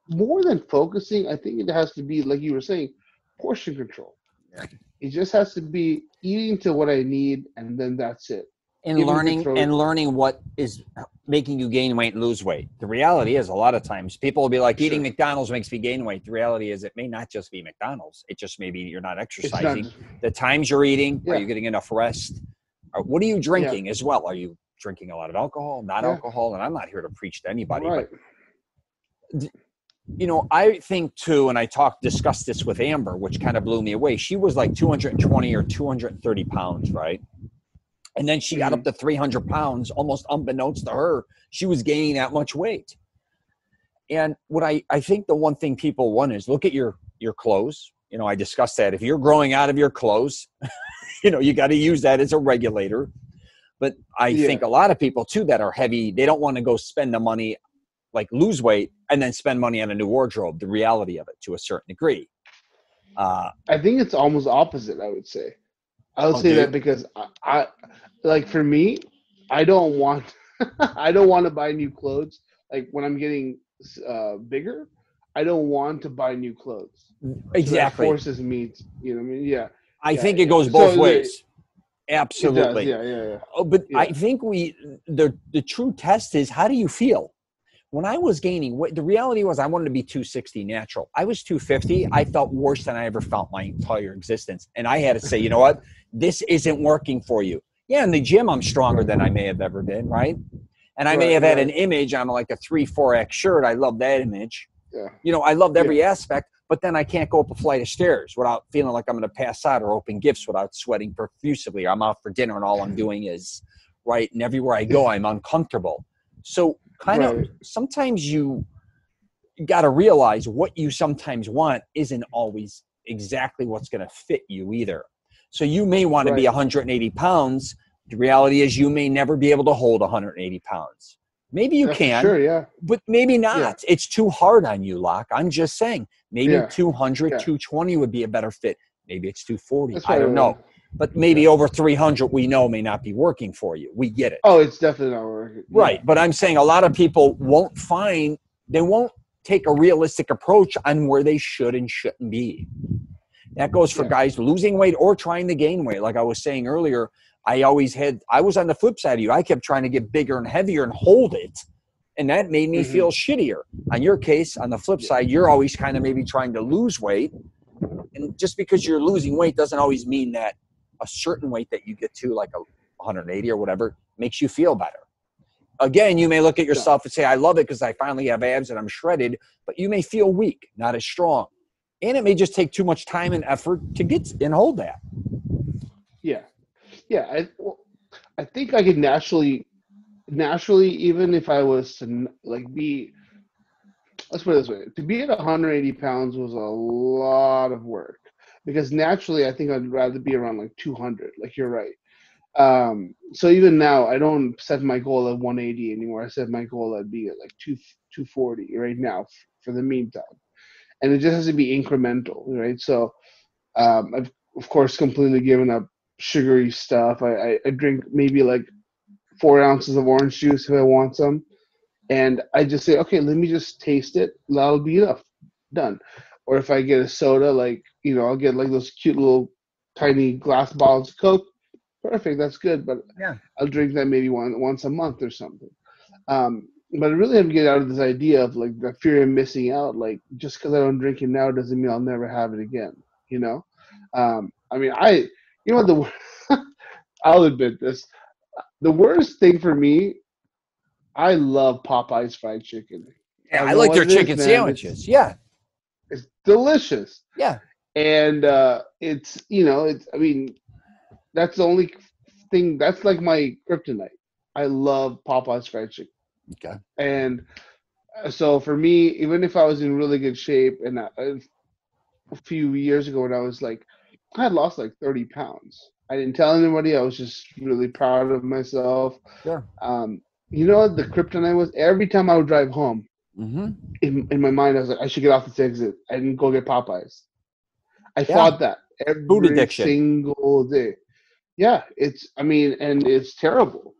more than focusing, I think it has to be, like you were saying, portion control. Yeah. It just has to be eating to what I need, and then that's it. And Even if it learning throws, and learning what is making you gain weight and lose weight. The reality is, a lot of times people will be like, eating sure, McDonald's makes me gain weight. The reality is, it may not just be McDonald's. It just may be you're not it's not. exercising. The times you're eating, are Yeah, you getting enough rest? What are you yeah, drinking as well? Are you drinking a lot of alcohol, not yeah. alcohol? And I'm not here to preach to anybody, but Right. you know, I think too, and I discussed this with Amber, which kind of blew me away. She was like 220 or 230 pounds, right? And then she got Mm-hmm. up to 300 pounds, almost unbeknownst to her. She was gaining that much weight. And what I think the one thing people want is look at your clothes. You know, I discussed that. If you're growing out of your clothes, you know, you got to use that as a regulator. But I Yeah, think a lot of people too that are heavy, they don't want to go spend the money, like lose weight and then spend money on a new wardrobe, the reality of it to a certain degree. Uh, I think it's almost opposite. I would say. I would oh, say do that you? because I like, for me, I don't want I don't want to buy new clothes. Like when I'm getting bigger, I don't want to buy new clothes. So that Exactly. forces me to, you know what I mean? Yeah, I yeah, think it goes yeah. both So ways. it does. Absolutely. Yeah, yeah, yeah, Oh, but I yeah. think the true test is, how do you feel? When I was gaining weight, the reality was I wanted to be 260 natural. I was 250. I felt worse than I ever felt my entire existence. And I had to say, you know what? This isn't working for you. Yeah, in the gym, I'm stronger Right, than I may have ever been, right? And I may right, have had an right. image. I'm like a 3-4X shirt. I love that image. Yeah, You know, I loved yeah, every aspect, but then I can't go up a flight of stairs without feeling like I'm going to pass out, or open gifts without sweating profusely. I'm out for dinner and all I'm doing is, right. And everywhere I go, I'm uncomfortable. So kind of right, sometimes you got to realize what you sometimes want isn't always exactly what's going to fit you either. So you may want to be right. 180 pounds, The reality is you may never be able to hold 180 pounds. Maybe you That's can, for sure, yeah. but maybe not. Yeah. It's too hard on you, Locke. I'm just saying, maybe Yeah. 200, Yeah. 220 would be a better fit. Maybe it's 240. That's I don't know. right. But maybe over 300 we know may not be working for you. We get it. Oh, it's definitely not working. Right. Yeah. But I'm saying a lot of people won't take a realistic approach on where they should and shouldn't be. That goes for guys losing weight or trying to gain weight. Like I was saying earlier, I was on the flip side of you. I kept trying to get bigger and heavier and hold it. And that made me feel shittier. On your case, on the flip side, you're always kind of maybe trying to lose weight. And just because you're losing weight doesn't always mean that a certain weight that you get to, like 180 or whatever, makes you feel better. Again, you may look at yourself and say, I love it because I finally have abs and I'm shredded, but you may feel weak, not as strong. And it may just take too much time and effort to get and hold that. Yeah. Yeah. I think I could naturally, even if I was to like be, let's put it this way, to be at 180 pounds was a lot of work, because naturally I think I'd rather be around like 200. Like you're right. So even now, I don't set my goal at 180 anymore. I set my goal at being at like 240 right now for the meantime. And it just has to be incremental, right? So I've, of course, completely given up sugary stuff. I drink maybe like 4 ounces of orange juice if I want some. And I just say, okay, let me just taste it. That'll be enough. Done. Or if I get a soda, like, I'll get like those cute little tiny glass bottles of Coke. Perfect, that's good, but I'll drink that maybe once a month or something. But I really have to get out of this idea of like the fear of missing out. Like just because I don't drink it now doesn't mean I'll never have it again. I mean, I'll admit this. The worst thing for me, I love Popeye's fried chicken. Yeah, I like their chicken sandwiches. It's delicious. Yeah. And I mean, that's the only thing, that's like my kryptonite. I love Popeye's fried chicken. Okay. And so for me, even if I was in really good shape, and a few years ago when I had lost like 30 pounds. I didn't tell anybody. I was just really proud of myself. Sure. You know what the kryptonite was? Every time I would drive home, in my mind, I was like, I should get off this exit and go get Popeyes. I fought that every single day. Yeah, and it's terrible,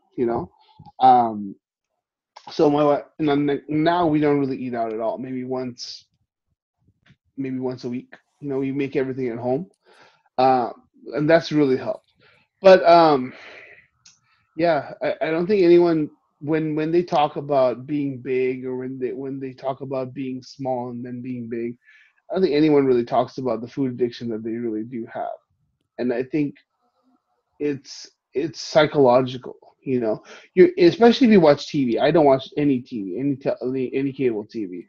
So my wife, and now we don't really eat out at all. Maybe once a week. We make everything at home, and that's really helped. But I don't think anyone, when they talk about being big, or when they talk about being small and then being big, I don't think anyone really talks about the food addiction that they really do have. And I think it's psychological. Especially if you watch TV. I don't watch any TV, any cable TV.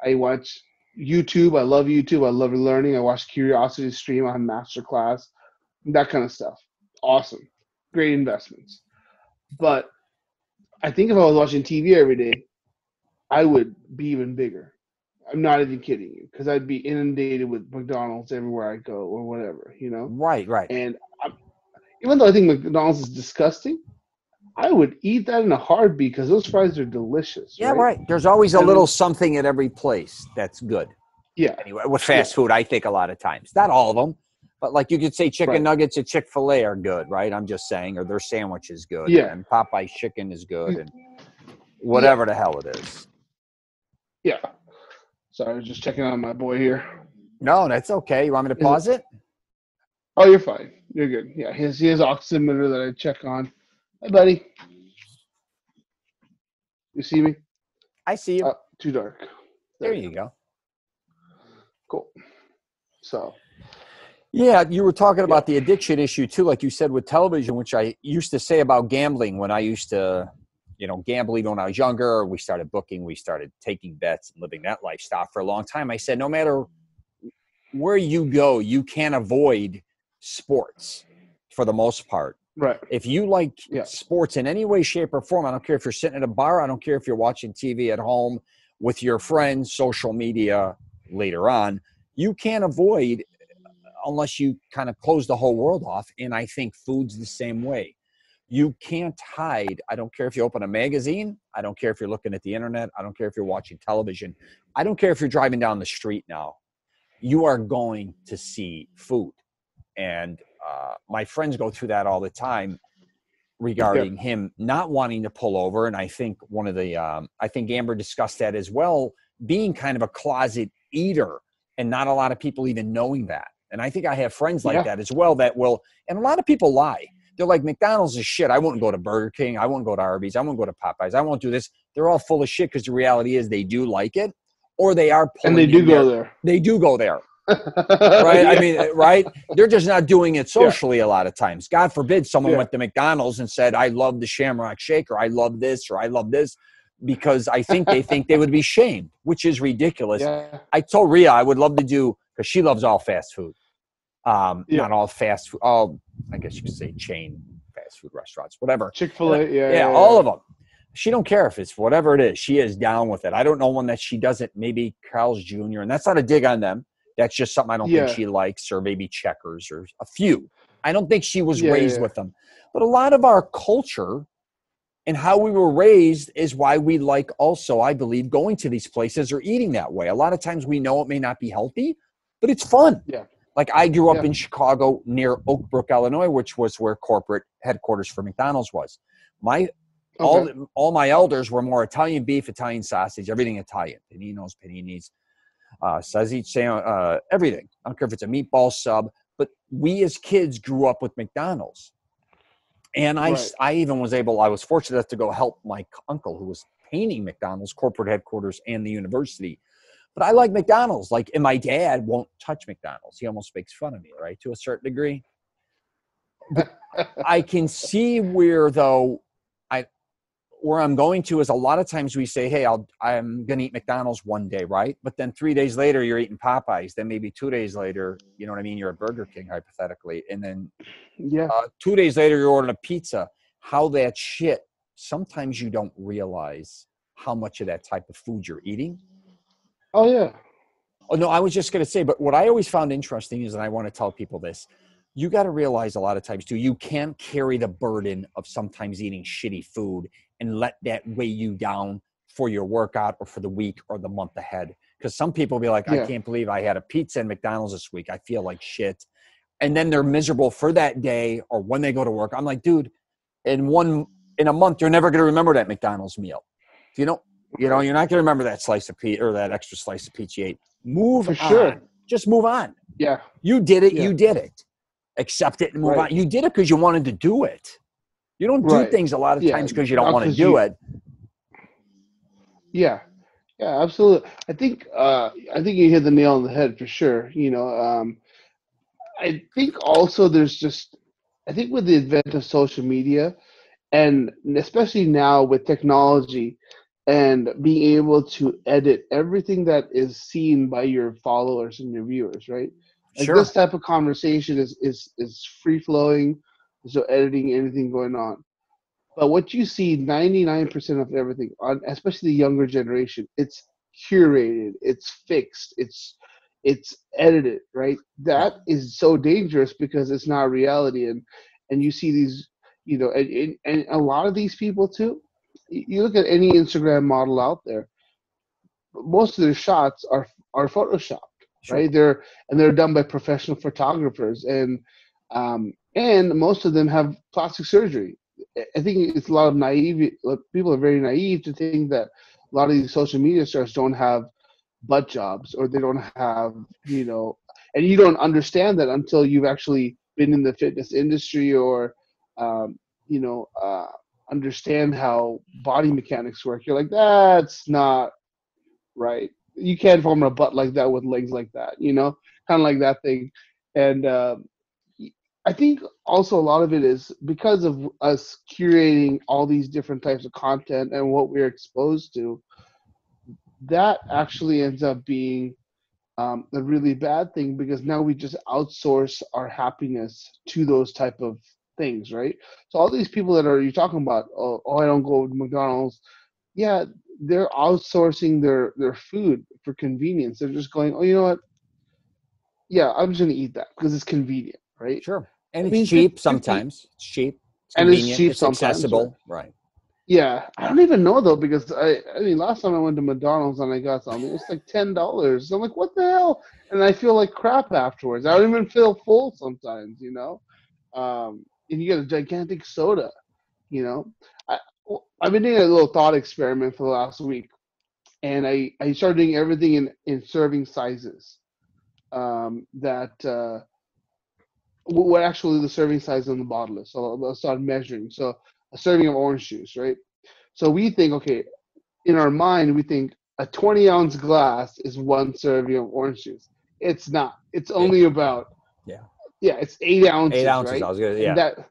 I watch YouTube. I love YouTube. I love learning. I watch Curiosity Stream on Masterclass, that kind of stuff. Awesome. Great investments. But I think if I was watching TV every day, I would be even bigger. I'm not even kidding you, because I'd be inundated with McDonald's everywhere I go or whatever, Right. And even though I think McDonald's is disgusting, I would eat that in a heartbeat because those fries are delicious. Yeah, right. There's always a little something at every place that's good. Yeah. Anyway, with fast food, I think a lot of times. Not all of them, but like you could say chicken nuggets at Chick-fil-A are good, right? I'm just saying, or their sandwich is good. Yeah. And Popeye's chicken is good, and whatever the hell it is. Yeah. Sorry, I was just checking on my boy here. No, that's okay. You want me to pause it? Oh, you're fine. You're good. Yeah, he has oximeter that I check on. Hi, buddy. You see me? I see you. Too dark. There you go. Cool. So. Yeah, you were talking about the addiction issue too, like you said with television, which I used to say about gambling when I used to, gamble even when I was younger. We started booking, we started taking bets and living that lifestyle for a long time. I said, no matter where you go, you can't avoid sports for the most part. Right. If you like sports in any way, shape, or form, I don't care if you're sitting at a bar, I don't care if you're watching TV at home with your friends, social media later on, you can't avoid unless you kind of close the whole world off. And I think food's the same way. You can't hide. I don't care if you open a magazine. I don't care if you're looking at the internet. I don't care if you're watching television. I don't care if you're driving down the street now. You are going to see food. And my friends go through that all the time regarding him not wanting to pull over. And I think one of the, I think Amber discussed that as well, being kind of a closet eater and not a lot of people even knowing that. And I think I have friends like that as well that will, and a lot of people lie. They're like, McDonald's is shit. I wouldn't go to Burger King. I won't go to Arby's. I won't go to Popeyes. I won't do this. They're all full of shit because the reality is they do like it, or they are pulling. And they do go there. They do go there. Right? I mean, right? They're just not doing it socially a lot of times. God forbid someone went to McDonald's and said, I love the Shamrock Shake, or I love this, or I love this, because I think they would be shamed, which is ridiculous. I told Rhea I would love to do, because she loves all fast food. Not all fast food, all, I guess you could say chain fast food restaurants, whatever. Chick-fil-A, all of them. She don't care if it's whatever it is. She is down with it. I don't know one that she doesn't, maybe Carl's Jr., and that's not a dig on them. That's just something I don't think she likes, or maybe Checkers, or a few. I don't think she was raised with them. But a lot of our culture and how we were raised is why we like also, I believe, going to these places or eating that way. A lot of times we know it may not be healthy, but it's fun. Like I grew up in Chicago near Oak Brook, Illinois, which was where corporate headquarters for McDonald's was. All my elders were more Italian beef, Italian sausage, everything Italian. Paninos, paninis. Everything. I don't care if it's a meatball sub, but we as kids grew up with McDonald's. And I was fortunate enough to go help my uncle who was painting McDonald's corporate headquarters and the university. But I like McDonald's. And my dad won't touch McDonald's. He almost makes fun of me, right? To a certain degree. But I can see where I'm going to is a lot of times we say, hey, I'm going to eat McDonald's one day, right? But then 3 days later, you're eating Popeyes. Then maybe 2 days later, you know what I mean? You're at Burger King, hypothetically. And then 2 days later, you're ordering a pizza. How that shit, sometimes you don't realize how much of that type of food you're eating. Oh, yeah. Oh, no, I was just going to say, but what I always found interesting is, and I want to tell people this, you got to realize a lot of times, too, you can't carry the burden of sometimes eating shitty food and let that weigh you down for your workout or for the week or the month ahead. Because some people will be like, I can't believe I had a pizza and McDonald's this week. I feel like shit. And then they're miserable for that day or when they go to work. I'm like, dude, in a month, you're never going to remember that McDonald's meal. You're not going to remember that slice of pizza or that extra slice of pizza you ate. Move on. Sure. Just move on. Yeah. You did it. Yeah. You did it. Accept it and move on. You did it because you wanted to do it. You don't do things a lot of times because you don't want to do it. Yeah. Yeah, absolutely. I think you hit the nail on the head for sure. I think also I think with the advent of social media, and especially now with technology and being able to edit everything that is seen by your followers and your viewers, right? Like this type of conversation is free flowing. There's no editing, anything going on. But what you see, 99% of everything, especially the younger generation, it's curated, it's fixed, it's edited, right? That is so dangerous because it's not reality, and you see these, and a lot of these people too. You look at any Instagram model out there, most of their shots are photoshopped, right? They're done by professional photographers, and most of them have plastic surgery. I think it's a lot of naive. People are very naive to think that a lot of these social media stars don't have butt jobs, or they don't have, and you don't understand that until you've actually been in the fitness industry or, understand how body mechanics work. You're like, that's not right. You can't form a butt like that with legs like that, kind of like that thing. And I think also a lot of it is because of us curating all these different types of content and what we're exposed to, that actually ends up being a really bad thing, because now we just outsource our happiness to those type of things, right? So all these people that you're talking about, oh, I don't go to McDonald's. Yeah, they're outsourcing their food for convenience. They're just going, oh, you know what? Yeah, I'm just going to eat that because it's convenient, right? Sure. And it's cheap sometimes. It's cheap. It's and it's convenient. cheap It's sometimes. accessible. Right. Yeah, I don't even know though, because I mean last time I went to McDonald's and I got something, it was like $10. I'm like, what the hell? And I feel like crap afterwards. I don't even feel full sometimes, you know. And you get a gigantic soda, you know. I I've been doing a little thought experiment for the last week, and I started doing everything in serving sizes. That what actually the serving size on the bottle is. So I'll start measuring. So a serving of orange juice, right? So we think, okay, in our mind, we think a 20-ounce glass is one serving of orange juice. It's not. It's only about, Yeah. yeah, it's 8 8 ounces, ounces. right? I was gonna. And Yeah. that,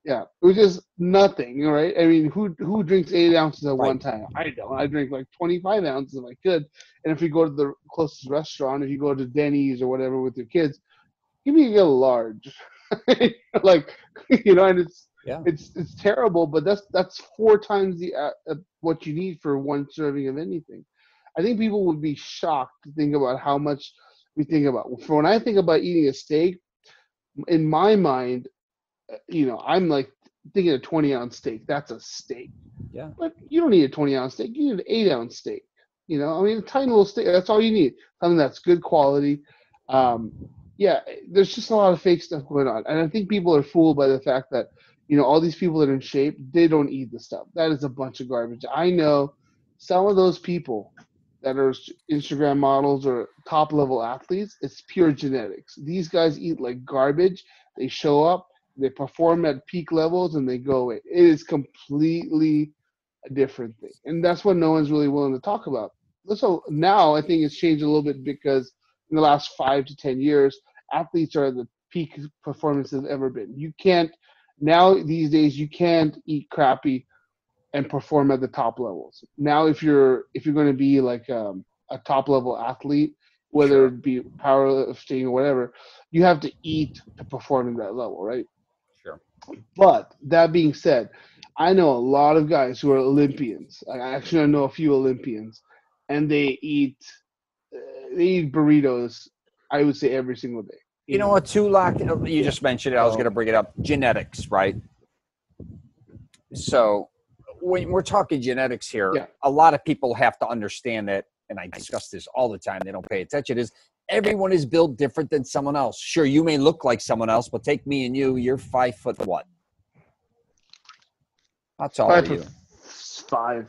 yeah, which is nothing, right? I mean, who drinks 8 ounces at Right. one time? I don't. I drink like 25 ounces if I could. And if you go to the closest restaurant, if you go to Denny's or whatever with your kids, give me a large. Like, you know, and Yeah. it's terrible, but that's 4 times the what you need for one serving of anything. I think people would be shocked to think about how much we think about. For when I think about eating a steak, in my mind, you know, I'm like thinking a 20-ounce steak. That's a steak. Yeah. But you don't need a 20-ounce steak. You need an 8-ounce steak. You know, I mean, a tiny little steak. That's all you need. Something that's good quality. Um, yeah, there's just a lot of fake stuff going on, and I think people are fooled by the fact that, you know, all these people that are in shape, they don't eat the stuff. That is a bunch of garbage. I know some of those people that are Instagram models or top level athletes. It's pure genetics. These guys eat like garbage. They show up, they perform at peak levels, and they go away. It is completely a different thing, and that's what no one's really willing to talk about. So now I think it's changed a little bit because in the last 5 to 10 years, athletes are at the peak performance they've ever been. You can't now these days you can't eat crappy and perform at the top levels. Now if you're going to be like a top level athlete, whether Sure. it be powerlifting or whatever, you have to eat to perform at that level, right? Sure. But that being said, I know a lot of guys who are Olympians. I actually know a few Olympians, and they eat burritos. I would say every single day. You You know know. what, too, Lock? You Yeah. just mentioned it. I was going So to bring it up. Genetics, right? So when we're talking genetics here, yeah. a lot of people have to understand that, and I discuss this all the time, they don't pay attention, is everyone is built different than someone else. Sure, you may look like someone else, but take me and you're 5 foot what? How tall are you? 5'5".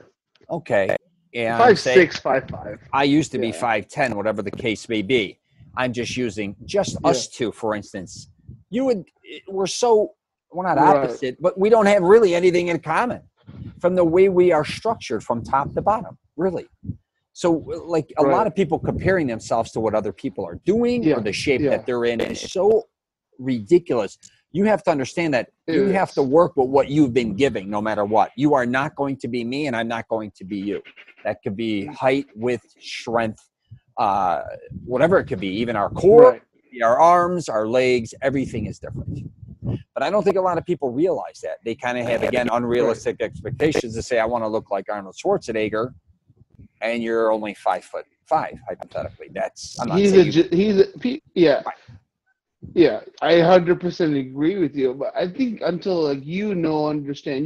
Okay. And Five say six, 5'5". I used to be Yeah. 5'10", whatever the case may be. I'm just using just Yeah. us two, for instance. We're not Right. opposite, but we don't have really anything in common from the way we are structured from top to bottom, really. So like a lot Right. of people comparing themselves to what other people are doing or Yeah. the shape Yeah. that they're in is so ridiculous. You have to understand that It you have to is. work with what you've been giving no matter what. You are not going to be me and I'm not going to be you. That could be height, width, strength, uh, whatever it could be, even our core, Right. our arms, our legs, everything is different. But I don't think a lot of people realize that. They kind of have, again, unrealistic expectations to say, I want to look like Arnold Schwarzenegger, and you're only 5'5", hypothetically. I'm not saying you. Yeah. Right. Yeah, I 100% agree with you, but I think until like you understand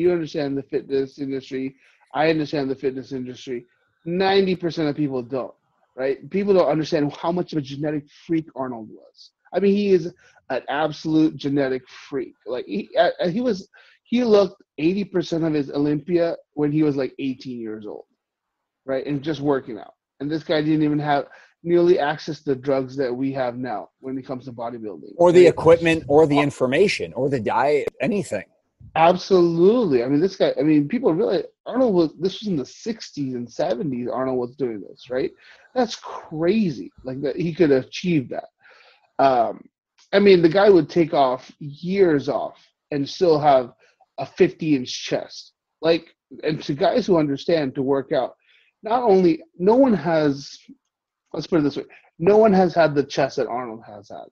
the fitness industry, I understand the fitness industry. 90% of people don't, right? People don't understand how much of a genetic freak Arnold was. I mean, he is an absolute genetic freak. Like he looked 80% of his Olympia when he was like 18 years old, right? And just working out. And this guy didn't even have nearly access to drugs that we have now when it comes to bodybuilding, Or the right? equipment, or the information, or the diet, anything. Absolutely. I mean, this guy, I mean, people really, this was in the 60s and 70s, Arnold was doing this, right? That's crazy. Like that he could achieve that. I mean, the guy would take off years off and still have a 50-inch chest. Like, and to guys who understand to work out, no one has, let's put it this way, no one has had the chest that Arnold has had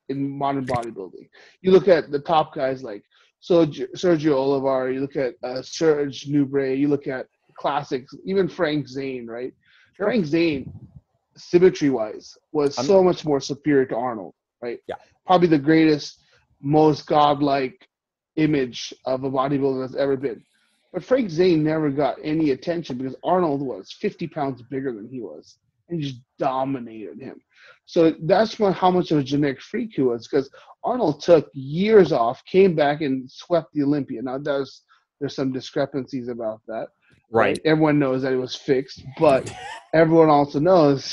in modern bodybuilding. You look at the top guys like Sergio Oliver, you look at Serge Nubret, you look at classics, even Frank Zane, right? Sure. Frank Zane, symmetry-wise, was so much more superior to Arnold, right? Yeah. Probably the greatest, most godlike image of a bodybuilder that's ever been. But Frank Zane never got any attention because Arnold was 50 pounds bigger than he was and just dominated him. So that's how much of a genetic freak he was, because Arnold took years off, came back and swept the Olympia. Now there's some discrepancies about that, right? Everyone knows that it was fixed, but everyone also knows,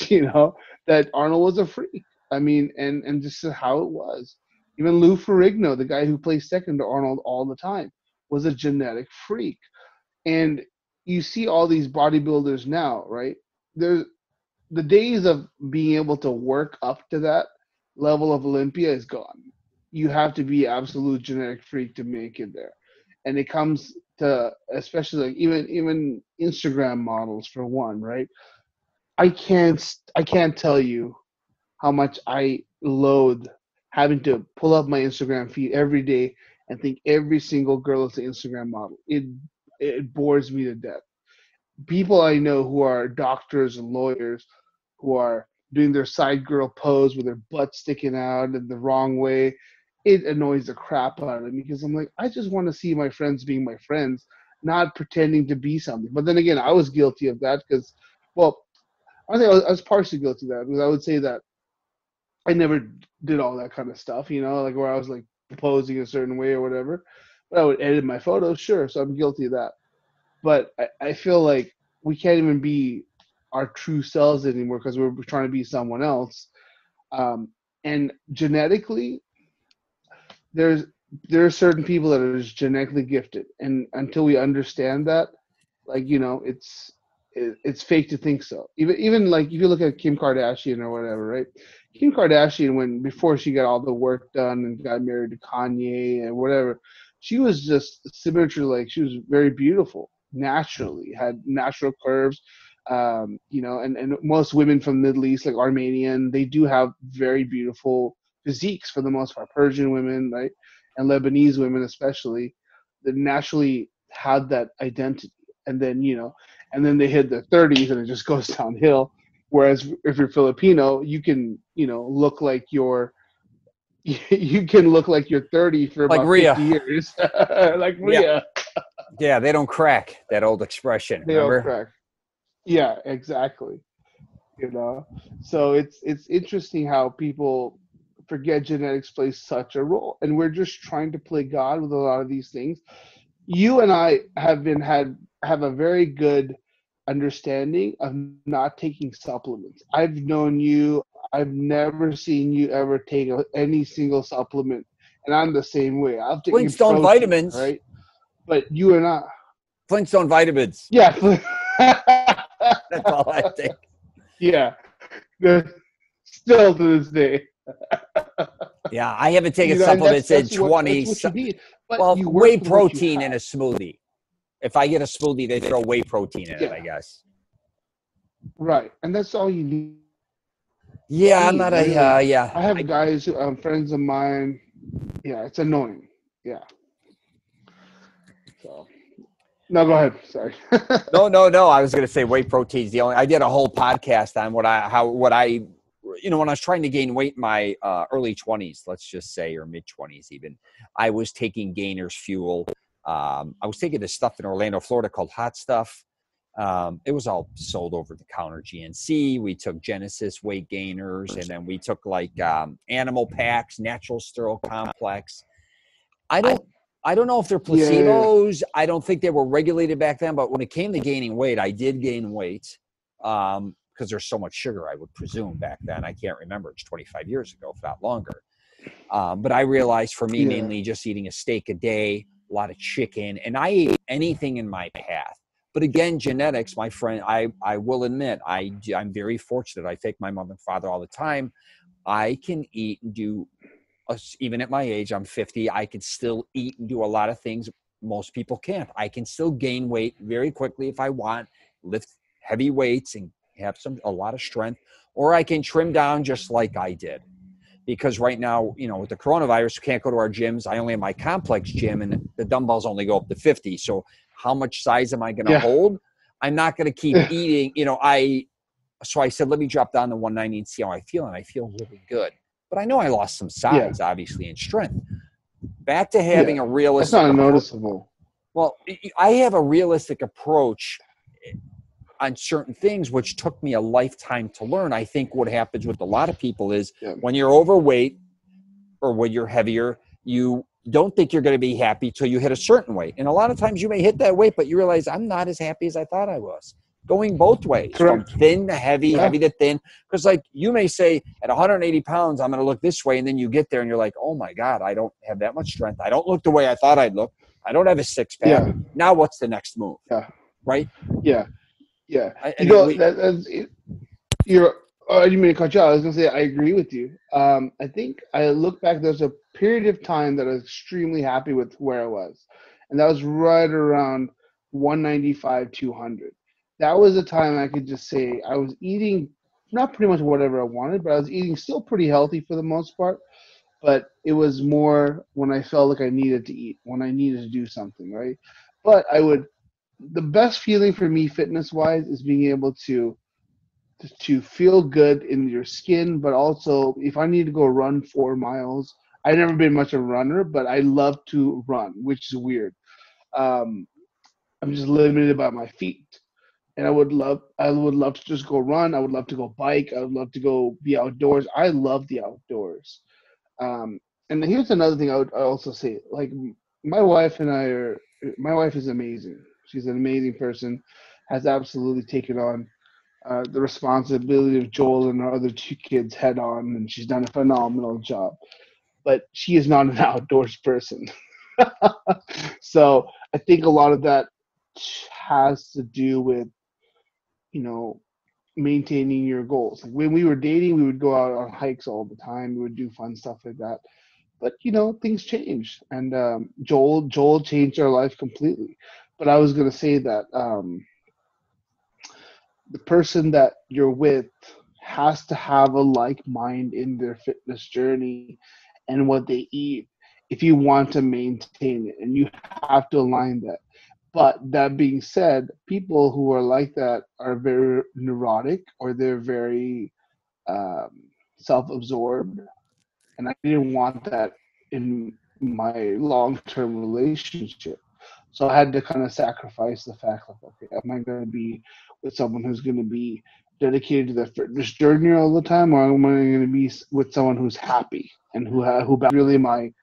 that Arnold was a freak. I mean, and this is how it was. Even Lou Ferrigno, the guy who plays second to Arnold all the time, was a genetic freak. And you see all these bodybuilders now, right? There's the days of being able to work up to that level of Olympia is gone. You have to be absolute genetic freak to make it there. And it comes to, especially like even Instagram models, for one, right? I can't tell you how much I loathe having to pull up my Instagram feed every day and think every single girl is an Instagram model. It bores me to death. People I know who are doctors and lawyers who are doing their side girl pose with their butt sticking out in the wrong way, it annoys the crap out of me, because I'm like, I just want to see my friends being my friends, not pretending to be something. But then again, I was guilty of that because, well, I think I was partially guilty of that, because I would say that I never did all that kind of stuff, like where I was like posing a certain way or whatever. But I would edit my photos, sure. So I'm guilty of that. But I feel like we can't even be our true selves anymore because we're trying to be someone else. And genetically, there are certain people that are just genetically gifted, and until we understand that, like, it's fake to think so. Even like if you look at Kim Kardashian or whatever, right? Kim Kardashian, before she got all the work done and got married to Kanye and whatever, she was just symmetry, like she was very beautiful naturally, had natural curves. And most women from the Middle East, like Armenian, they do have very beautiful physiques for the most part. Persian women, right, and Lebanese women especially, that naturally had that identity. And then they hit their 30s and it just goes downhill. Whereas if you're Filipino, you can look like you're 30 for Like about Rhea. 50 years, like Rhea. Yeah, they don't crack, that old expression. They remember? don't crack. Yeah, exactly. So it's interesting how people forget genetics plays such a role, and we're just trying to play God with a lot of these things. You and I have a very good understanding of not taking supplements. I've known you. I've never seen you ever take any single supplement, and I'm the same way. I've taken Flintstone protein, vitamins, right? But you and I, Flintstone vitamins. yeah, That's all I think. Yeah, still to this day. Yeah, I haven't taken supplements in 20. That's what you need. But well, you whey protein in a smoothie. If I get a smoothie, they throw whey protein in it, I guess. Right, and that's all you need. Yeah, I'm not really. yeah. I have guys, friends of mine. Yeah, it's annoying. Yeah. So, no, go ahead. Sorry. No. I was going to say whey protein is the only. I did a whole podcast on when I was trying to gain weight in my early 20s, let's just say, or mid 20s even. I was taking Gainer's Fuel. I was taking this stuff in Orlando, Florida called Hot Stuff. It was all sold over the counter GNC. We took Genesis weight gainers, and then we took like Animal Packs, Natural Sterile Complex. I don't know if they're placebos. Yeah. I don't think they were regulated back then, but when it came to gaining weight, I did gain weight because there's so much sugar, I would presume, back then. I can't remember. It's 25 years ago, if not longer. But I realized for me, mainly just eating a steak a day, a lot of chicken, and I ate anything in my path. But again, genetics, my friend, I will admit, I'm very fortunate. I thank my mother and father all the time. I can eat and do, even at my age, I'm 50, I can still eat and do a lot of things most people can't. I can still gain weight very quickly if I want, lift heavy weights and have a lot of strength, or I can trim down just like I did. Because right now, with the coronavirus, we can't go to our gyms. I only have my complex gym, and the dumbbells only go up to 50. So how much size am I going to hold? I'm not going to keep eating. So I said, let me drop down to 190 and see how I feel. And I feel really good. But I know I lost some size, obviously, and strength. back to having a realistic. That's not noticeable. Well, I have a realistic approach on certain things, which took me a lifetime to learn. I think what happens with a lot of people is when you're overweight or when you're heavier, you don't think you're going to be happy till you hit a certain weight. And a lot of times you may hit that weight, but you realize I'm not as happy as I thought I was. Going both ways, Correct. From thin to heavy, heavy to thin. Because like you may say at 180 pounds, I'm going to look this way. And then you get there and you're like, oh my God, I don't have that much strength. I don't look the way I thought I'd look. I don't have a six pack. Yeah. Now what's the next move? Yeah. Right? Yeah. Yeah. I didn't mean to cut you out. I was going to say, I agree with you. I think I look back, there's a period of time that I was extremely happy with where I was. And that was right around 195, 200. That was a time I could just say I was eating not pretty much whatever I wanted, but I was eating still pretty healthy for the most part. But it was more when I felt like I needed to eat, when I needed to do something, right? But the best feeling for me fitness-wise is being able to feel good in your skin, but also if I need to go run 4 miles, I've never been much of a runner, but I love to run, which is weird. I'm just limited by my feet. And I would love to just go run. I would love to go bike. I would love to go be outdoors. I love the outdoors. And here's another thing I also say, like my wife is amazing. She's an amazing person, has absolutely taken on the responsibility of Joel and our other 2 kids head on, and she's done a phenomenal job. But she is not an outdoors person. So I think a lot of that has to do with, maintaining your goals. Like when we were dating, we would go out on hikes all the time. We would do fun stuff like that. But things changed, and Joel changed our life completely. But I was gonna say that the person that you're with has to have a like mind in their fitness journey and what they eat if you want to maintain it, and you have to align that. But that being said, people who are like that are very neurotic, or they're very self-absorbed, and I didn't want that in my long-term relationship. So I had to kind of sacrifice the fact of, okay, am I going to be with someone who's going to be dedicated to their fitness journey all the time, or am I going to be with someone who's happy and who really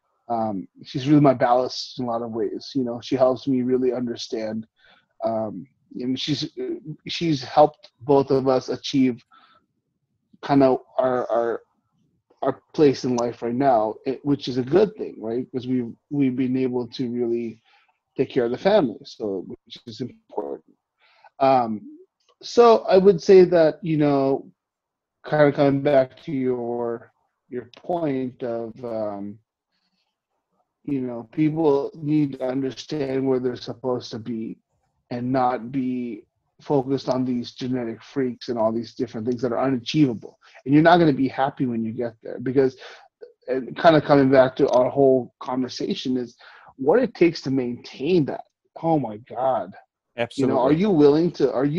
she's really my ballast in a lot of ways. She helps me really understand. And she's helped both of us achieve kind of our place in life right now, which is a good thing, right? Because we've been able to really take care of the family, so which is important. So I would say that kind of coming back to your point of people need to understand where they're supposed to be and not be focused on these genetic freaks and all these different things that are unachievable. And you're not going to be happy when you get there, because and kind of coming back to our whole conversation is what it takes to maintain that. Oh my God. Absolutely. Are you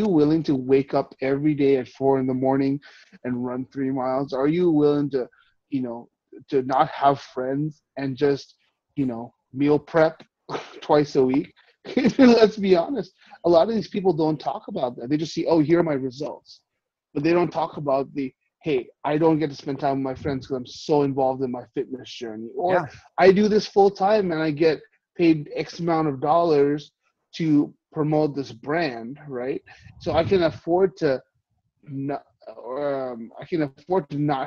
willing to wake up every day at 4 a.m. and run 3 miles? Are you willing to, to not have friends and just, meal prep twice a week? Let's be honest. A lot of these people don't talk about that. They just see, oh, here are my results. But they don't talk about hey, I don't get to spend time with my friends because I'm so involved in my fitness journey. Or I do this full time and I get paid X amount of dollars to promote this brand, right? So I can afford to not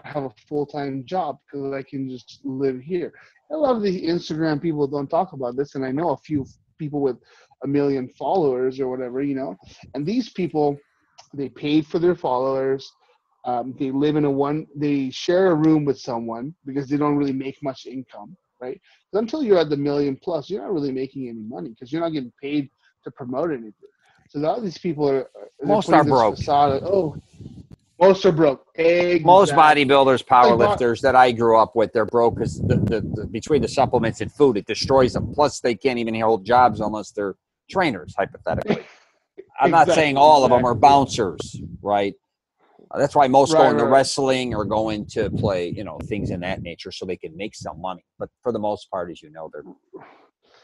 have a full-time job because I can just live here. A lot of the Instagram people don't talk about this, and I know a few people with 1 million followers or whatever, and these people, they paid for their followers. They live they share a room with someone because they don't really make much income, right? Because until you're at the 1 million plus, you're not really making any money because you're not getting paid to promote anything. So a lot of these people most are broke. Facade of, most are broke. Exactly. Most bodybuilders, powerlifters that I grew up with, they're broke because between the supplements and food, it destroys them. Plus, they can't even hold jobs unless they're trainers, hypothetically. I'm not saying all of them are bouncers, right? That's why most go into Right. wrestling or go into play, things in that nature so they can make some money. But for the most part, as you know, they're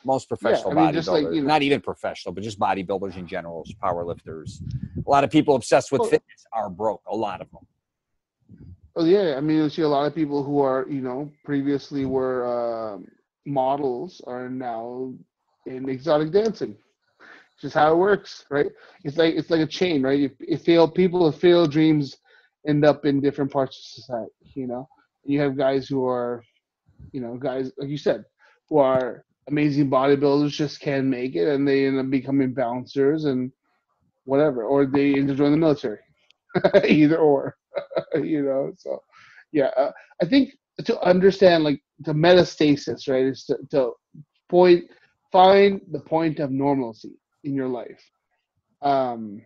most Yeah, professional I mean, just like, bodybuilders, not even professional, but just bodybuilders in general, power lifters. A lot of people obsessed with well, fitness are broke, a lot of them. well, yeah, I mean, you see a lot of people who are, previously were models are now in exotic dancing. It's just how it works, right? It's like a chain, right? If failed people with failed dreams end up in different parts of society, You have guys who are, guys like you said, who are amazing bodybuilders just can't make it, and they end up becoming bouncers and whatever, or they end up joining the military, either or, So, yeah, I think to understand like the metastasis, right, is to point find the point of normalcy in your life. Um,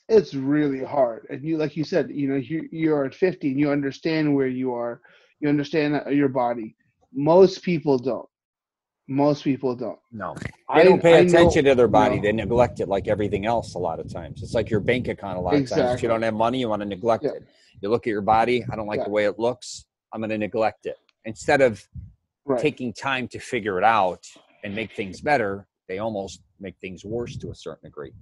it's really hard, and like you said, you're at 50 and you understand where you are, you understand your body. Most people don't. Most people don't. No, they don't pay I know, attention to their body. They neglect it like everything else a lot of times. It's like your bank account a lot of times. If you exactly. don't have money, you want to neglect Yeah, it. You look at your body, I don't like yeah, the way it looks, I'm going to neglect it. Instead of right. taking time to figure it out and make things better, they almost make things worse to a certain degree.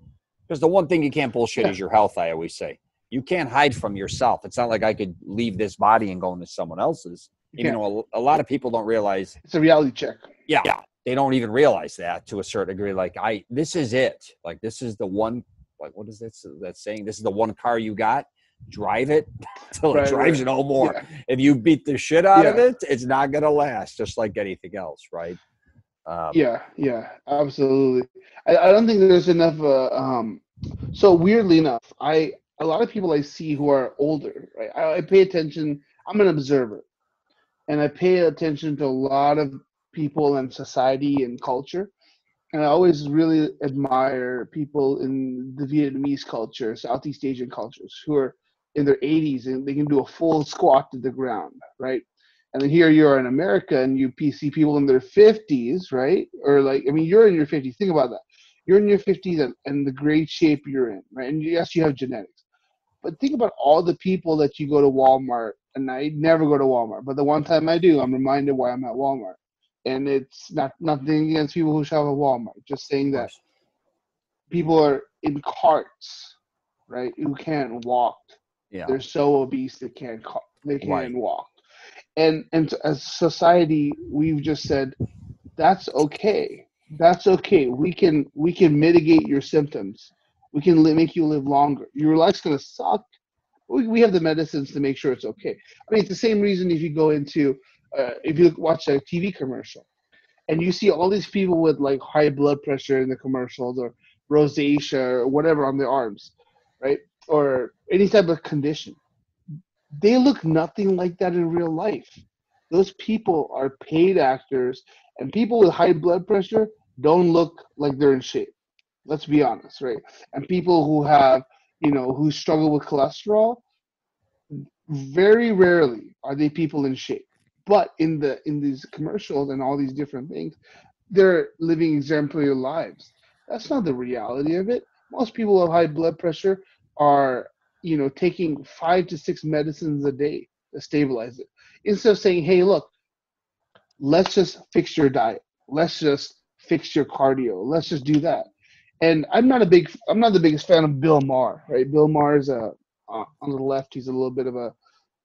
Because the one thing you can't bullshit Yeah, is your health, I always say. You can't hide from yourself. It's not like I could leave this body and go into someone else's. you Even can't. though a lot of people don't realize, It's a reality check. yeah, they don't even realize that to a certain degree. Like, this is it. Like, this is the one, like, what is that saying? This is the one car you got. Drive it till it Right, drives right. you no more. Yeah, If you beat the shit out of yeah, it, it's not going to last, just like anything else, right? yeah. Absolutely. I don't think there's enough. So weirdly enough, a lot of people I see who are older, right? I pay attention. I'm an observer, and I pay attention to a lot of people and society and culture. And I always really admire people in the Vietnamese culture, Southeast Asian cultures, who are in their 80s and they can do a full squat to the ground, right? And then here you are in America and you see people in their 50s, right? Or like, I mean, you're in your 50s. Think about that. You're in your 50s and the great shape you're in, right? And yes, you have genetics. But think about all the people that you go to Walmart, and I never go to Walmart, but the one time I do, I'm reminded why I'm at Walmart. And it's nothing against people who shop at Walmart, just saying Of that course. people are in carts, right, who can't walk. Yeah. They're so obese they Right. can't walk. And as society, we've just said that's okay. That's okay. We can mitigate your symptoms. We can make you live longer. Your life's gonna suck. We have the medicines to make sure it's okay. I mean, it's the same reason if you go into if you watch a TV commercial and you see all these people with like high blood pressure in the commercials or rosacea or whatever on their arms, right? Or any type of condition. They look nothing like that in real life. Those people are paid actors, and people with high blood pressure don't look like they're in shape. Let's be honest, right? And people who have, who struggle with cholesterol, very rarely are they people in shape. But in these commercials and all these different things, they're living exemplary lives. That's not the reality of it. Most people with high blood pressure are, taking 5 to 6 medicines a day to stabilize it. Instead of saying, hey, look, let's just fix your diet. Let's just fix your cardio. Let's just do that. And I'm not the biggest fan of Bill Maher, right? Bill Maher is on the left. He's a little bit of a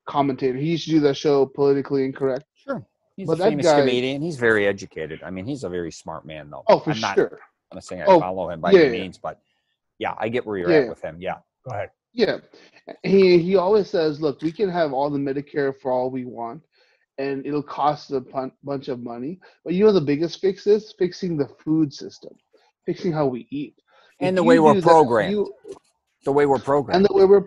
commentator. He used to do that show, Politically Incorrect. Sure. He's a But that famous guy, comedian. He's very educated. I mean, he's a very smart man, though. oh, for I'm not sure. saying I Oh, follow him by any yeah, means, but yeah, I get where you're at yeah, with him. Yeah. Go ahead. yeah. He always says, look, we can have all the Medicare for all we want, and it'll cost a bunch of money. But the biggest fix is fixing the food system, fixing how we eat. And If the way you we're do that, programmed. The way we're and programmed. the way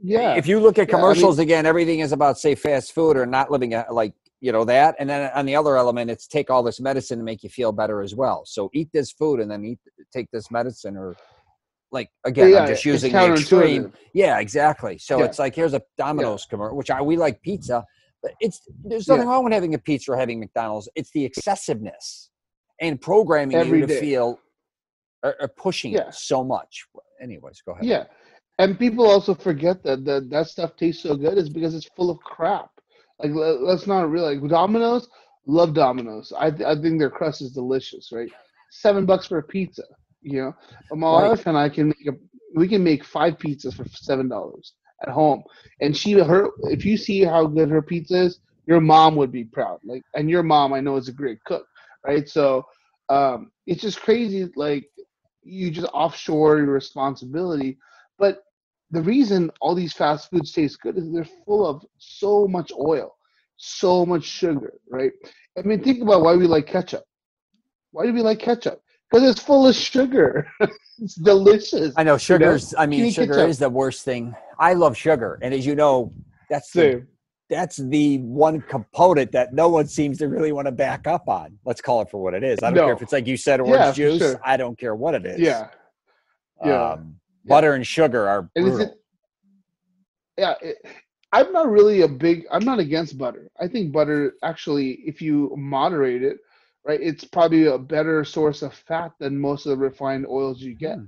yeah, If you look at yeah. I mean, commercials again, everything is about, say, fast food or not living like, that. And then on the other element, it's take all this medicine to make you feel better as well. So eat this food and then take this medicine, or like, again, I'm yeah, just it's using the extreme. counterintuitive. Yeah, exactly. So Yeah, it's like, here's a yeah, Domino's commercial, which we like pizza, but there's nothing yeah. wrong with having a pizza or having McDonald's. It's the excessiveness and programming you Every to day. feel, or pushing it Yeah, so much. Anyways, go ahead. yeah. And people also forget that stuff tastes so good is because it's full of crap. Like let's not really like Domino's. Love Domino's. I think their crust is delicious. Right, $7 for a pizza. You know, but my Right. wife and I can make we can make 5 pizzas for $7 at home. And her if you see how good her pizza is, your mom would be proud. Like, and your mom I know is a great cook. Right, so it's just crazy. Like you just offshore your responsibility, but the reason all these fast foods taste good is they're full of so much oil, so much sugar, right? I mean, think about why we like ketchup. Why do we like ketchup? Because it's full of sugar. It's delicious, I know you know? I You can mean, eat sugar ketchup. is the worst thing. I love sugar. And as you know, that's the Same. that's the one component that no one seems to really want to back up on. Let's call it for what it is. I don't care if No. it's like you said, orange Yeah, for juice. sure. I don't care what it is. Yeah. Yeah. Yeah. Butter and sugar are And is it brutal. yeah, I'm not really I'm not against butter. I think butter actually, if you moderate it, right, it's probably a better source of fat than most of the refined oils you get. Hmm.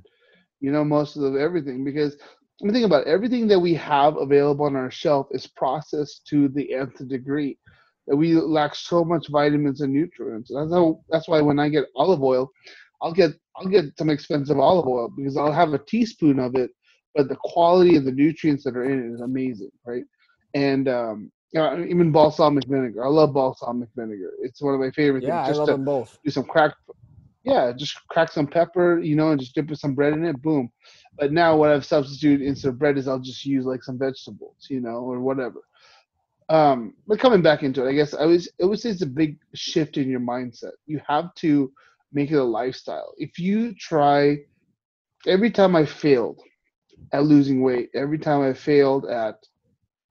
You know, most of everything. Because I mean, think about it, everything that we have available on our shelf is processed to the nth degree. That we lack so much vitamins and nutrients. That's why when I get olive oil, I'll get some expensive olive oil because I'll have a teaspoon of it, but the quality of the nutrients that are in it is amazing, right? And you know, even balsamic vinegar. I love balsamic vinegar. It's one of my favorite Yeah, things. I Just love to them both. do some crack yeah, just crack some pepper, you know, and just dip some bread in it, boom. But now what I've substituted instead of bread is I'll just use like some vegetables, you know, or whatever. But coming back into it, I guess I would say it's a big shift in your mindset. You have to make it a lifestyle. If you try every time I failed at losing weight, every time I failed at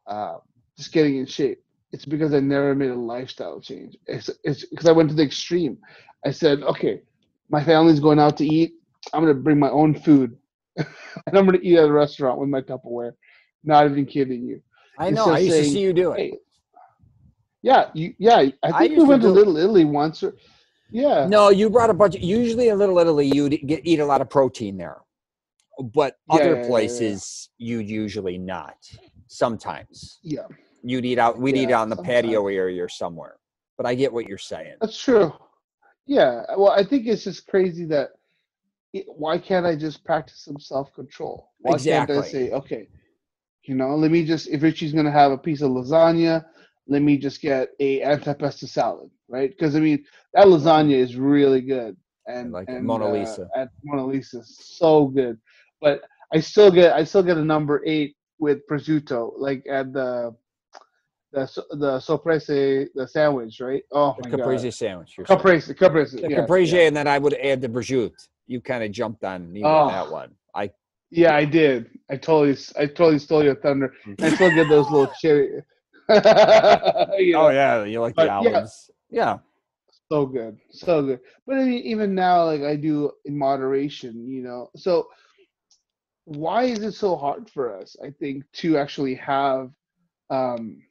uh, just getting in shape, it's because I never made a lifestyle change. It's because I went to the extreme. I said, okay, my family's going out to eat. I'm gonna bring my own food, and I'm gonna eat at a restaurant with my Tupperware. Not even kidding you. I know. Instead I of used to see saying, you do it. hey, yeah, yeah, I I think we used to went to do it. Little Italy once. Or, yeah, No, you brought a bunch. Usually, in Little Italy, eat a lot of protein there, but yeah, other yeah, yeah, yeah, places you'd usually not. Sometimes yeah, you'd eat out. We'd eat yeah. out in the patio Sometimes area or somewhere. But I get what you're saying. that's true. Yeah, well, I think it's just crazy that why can't I just practice some self control? Why can't I Exactly. say, okay, you know, let me just if Richie's gonna have a piece of lasagna, let me just get a antipasta salad, right? Because I mean that Right. lasagna is really good, I and like it. Mona Lisa. at Mona Lisa so good, but I still get a number 8 with prosciutto, like at the sorprese the sandwich, right? Oh The my god, caprese sandwich, you're saying. caprese, The yes, caprese, yes. and then I would add the prosciutto. You kind of jumped on me with that Oh one. I yeah, I did. I totally stole your thunder. And I still get those little cherry, you Oh know. yeah, you like the But yeah, olives. Yeah. so good, so good. But I mean, even now, like I do in moderation, you know. So why is it so hard for us? I think to actually have um,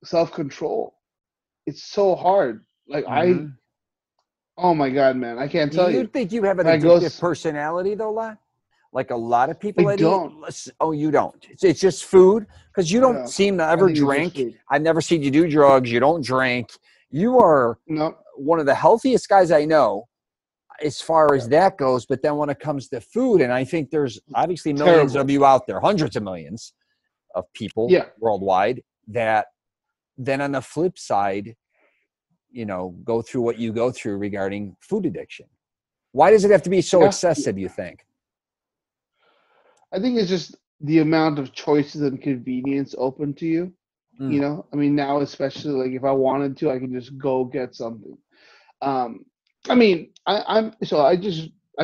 self control. It's so hard. Like Hmm. oh my god, man, I can't Do tell you you. think you have an When I go, addictive personality though, La? Like a lot of I people that eat? don't. Oh, you don't. It's just food because you don't No, seem to I ever think it's just drink. food. I've never seen you do drugs. You don't drink. You are No, one of the healthiest guys I know as far yeah, as that goes. But then when it comes to food, and I think there's obviously millions of terrible. you out there, hundreds of millions of people Yeah, worldwide that then on the flip side, go through what you go through regarding food addiction. Why does it have to be so yeah. excessive, you think? I think it's just the amount of choices and convenience open to you. You Mm, know, I mean, now especially like if I wanted to, I can just go get something. Um, I mean, I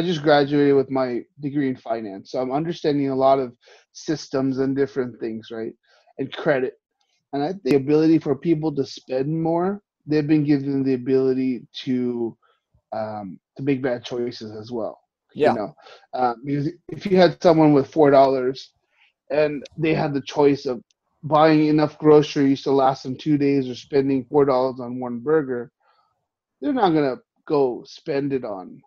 just graduated with my degree in finance, so I'm understanding a lot of systems and different things, right? And credit, and I think the ability for people to spend more, they've been given the ability to make bad choices as well. You yeah. know, because if you had someone with $4 and they had the choice of buying enough groceries to last them 2 days or spending $4 on one burger, they're not gonna go spend it on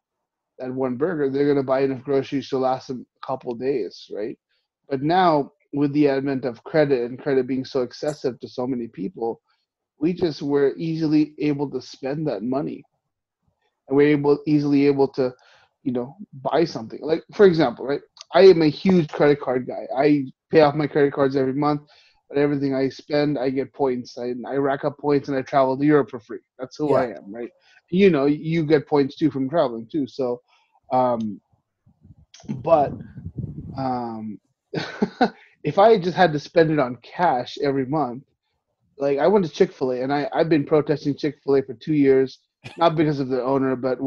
that one burger. They're gonna buy enough groceries to last them a couple days, right? But now with the advent of credit and credit being so excessive to so many people, we just were easily able to spend that money, and we're easily able to, buy something. Like for example, right? I am a huge credit card guy. I pay off my credit cards every month, but everything I spend, I get points. I rack up points and I travel to Europe for free. That's who I Yeah. am, right? You get points too from traveling too. So, um, but um, if I just had to spend it on cash every month, like I went to Chick-fil-A, and I've been protesting Chick-fil-A for 2 years, not because of the owner, but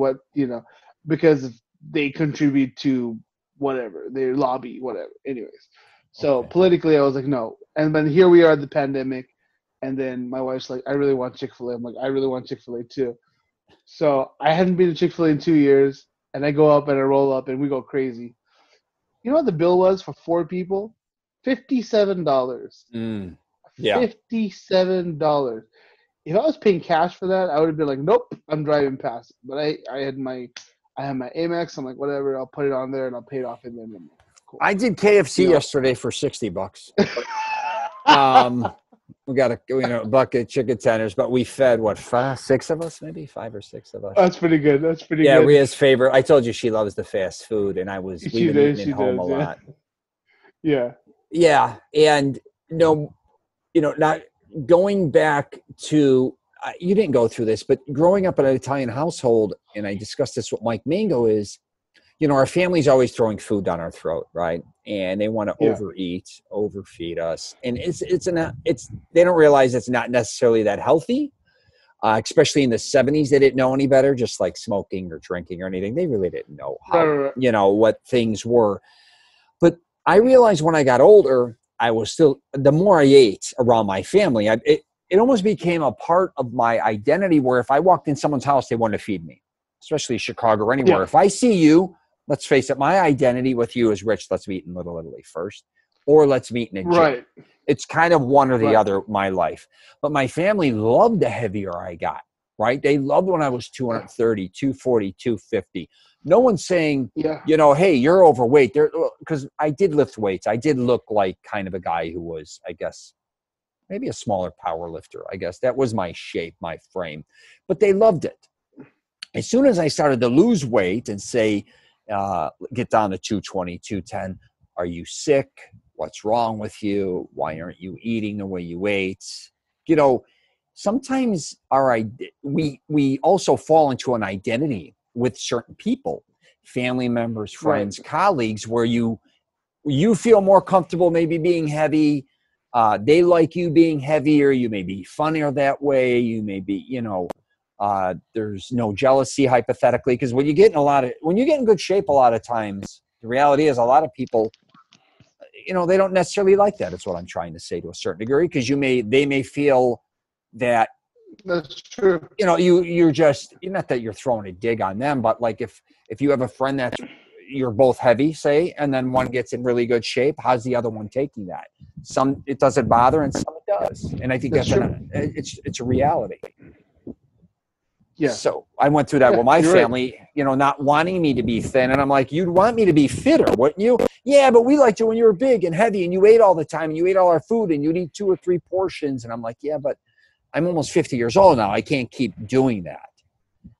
because they contribute to whatever, they lobby, whatever. Anyways, so Okay. politically, I was like, no. And then here we are, the pandemic, and then my wife's like, I really want Chick-fil-A. I'm like, I really want Chick-fil-A too. So I hadn't been to Chick-fil-A in 2 years, and I go up and I roll up and we go crazy. You know what the bill was for 4 people? $57. Mm, yeah. $57. If I was paying cash for that, I would have been like, nope, I'm driving past. But I had my Amex. I'm like, whatever, I'll put it on there and I'll pay it off, and then I'm like, cool. I did KFC You know? yesterday for $60. Um, we got a bucket of chicken tenders, but we fed what, six of us, maybe 5 or 6 of us. That's pretty good. That's pretty Yeah, good. Rhea's favorite. I told you she loves the fast food, and we've been eating at home a Yeah. lot. Yeah. Yeah, and not going back to you didn't go through this, but growing up in an Italian household, and I discussed this with Mike Mango, is our family's always throwing food down our throat, right? And they want to overeat, overfeed us, and they don't realize it's not necessarily that healthy. Especially in the 70s, they didn't know any better, just like smoking or drinking or anything. They really didn't know how, Right. what things were. But I realized when I got older, the more I ate around my family, it almost became a part of my identity, where if I walked in someone's house, they wanted to feed me, especially Chicago or anywhere. Yeah. If I see you, let's face it, my identity with you is, Rich, let's meet in Little Italy first, or let's meet in a gym. Right. It's kind of one or the other, my life. But my family loved the heavier I got, right? They loved when I was 230, 240, 250. No one's saying, hey, you're overweight. Because I did lift weights. I did look like kind of a guy who was, I guess, maybe a smaller power lifter. I guess that was my shape, my frame. But they loved it. As soon as I started to lose weight and say, get down to 220, 210, are you sick? What's wrong with you? Why aren't you eating the way you ate? Sometimes we also fall into an identity with certain people, family members, friends, colleagues, where you feel more comfortable maybe being heavy. They like you being heavier. You may be funnier that way. You may be, there's no jealousy hypothetically, because when you get in good shape, a lot of times the reality is a lot of people, they don't necessarily like that. It's what I'm trying to say to a certain degree, because they may feel that That's true. you're just, not that you're throwing a dig on them, but like if you have a friend that you're both heavy, say, and then one gets in really good shape, how's the other one taking that? Some it doesn't bother, and some it does. And I think that's it's a reality. Yeah. So I went through that with my family, not wanting me to be thin. And I'm like, you'd want me to be fitter, wouldn't you? Yeah, but we liked you when you were big and heavy and you ate all the time and you ate all our food and you'd eat 2 or 3 portions. And I'm like, yeah, but I'm almost 50 years old now. I can't keep doing that.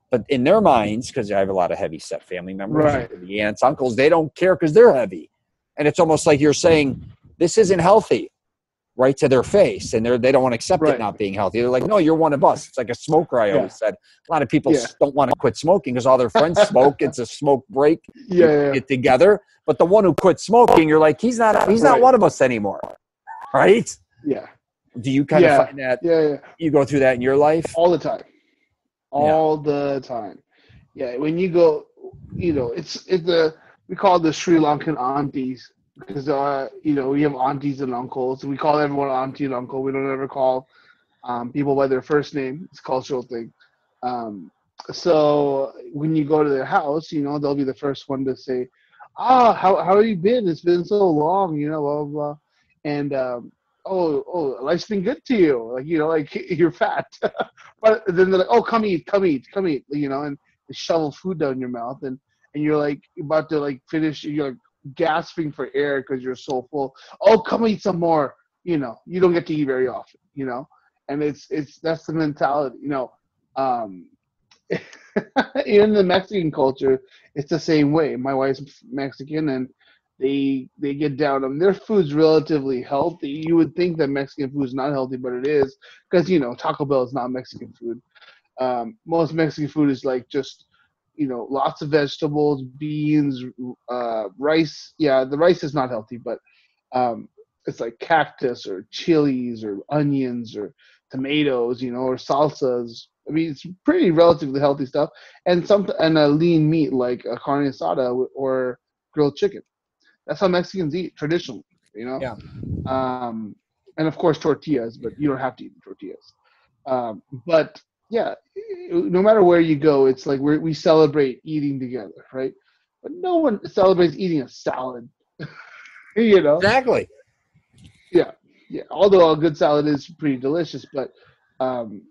But in their minds, because I have a lot of heavy set family members, the aunts, uncles, they don't care because they're heavy. And it's almost like you're saying, this isn't healthy, right to their face, and they don't want to accept it not being healthy. They're like, no, you're one of us. It's like a smoker. I always said a lot of people don't want to quit smoking because all their friends smoke. It's a smoke break. Get together. But the one who quit smoking, you're like, he's not one of us anymore, right? Yeah. Do you kind of find that? Yeah. You go through that in your life all the time, the time. Yeah, when you go, it's we call it the Sri Lankan aunties. Because we have aunties and uncles. We call everyone auntie and uncle. We don't ever call people by their first name. It's a cultural thing. So when you go to their house, they'll be the first one to say, how have you been? It's been so long, blah blah blah. And life's been good to you, like you're fat. But then they're like, oh, come eat, and they shovel food down your mouth, and you're like about to like finish, and you're like, gasping for air because you're so full. Oh, come eat some more. You know, you don't get to eat very often, you know, and that's the mentality, you know. In the Mexican culture, it's the same way. My wife's Mexican, and they get down on their food's relatively healthy. You would think that Mexican food is not healthy, but it is, because you know Taco Bell is not Mexican food. Most Mexican food is like just, you know, lots of vegetables, beans, rice. Yeah, the rice is not healthy, but um, it's like cactus or chilies or onions or tomatoes, you know, or salsas. I mean, it's pretty relatively healthy stuff, and a lean meat like a carne asada or grilled chicken. That's how Mexicans eat traditionally, you know. Yeah. And of course tortillas, but you don't have to eat tortillas. But yeah, no matter where you go, it's like we celebrate eating together, right? But no one celebrates eating a salad, you know. Exactly. Yeah, yeah. Although a good salad is pretty delicious, but um,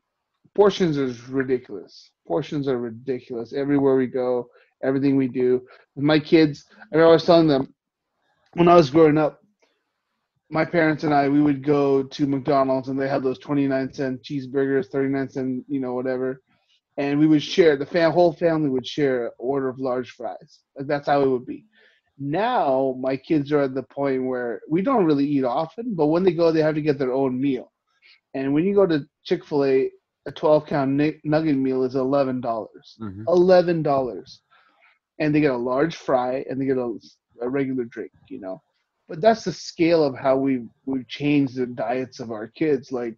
portions is ridiculous. Portions are ridiculous everywhere we go, everything we do. With my kids, I was telling them when I was growing up, my parents and I, we would go to McDonald's and they had those 29-cent cheeseburgers, 39-cent, you know, whatever. And we would share, whole family would share an order of large fries. Like that's how it would be. Now my kids are at the point where we don't really eat often, but when they go, they have to get their own meal. And when you go to Chick-fil-A, a 12-count nugget meal is $11. Mm-hmm. $11. And they get a large fry and they get a regular drink, you know. But that's the scale of how we've changed the diets of our kids. Like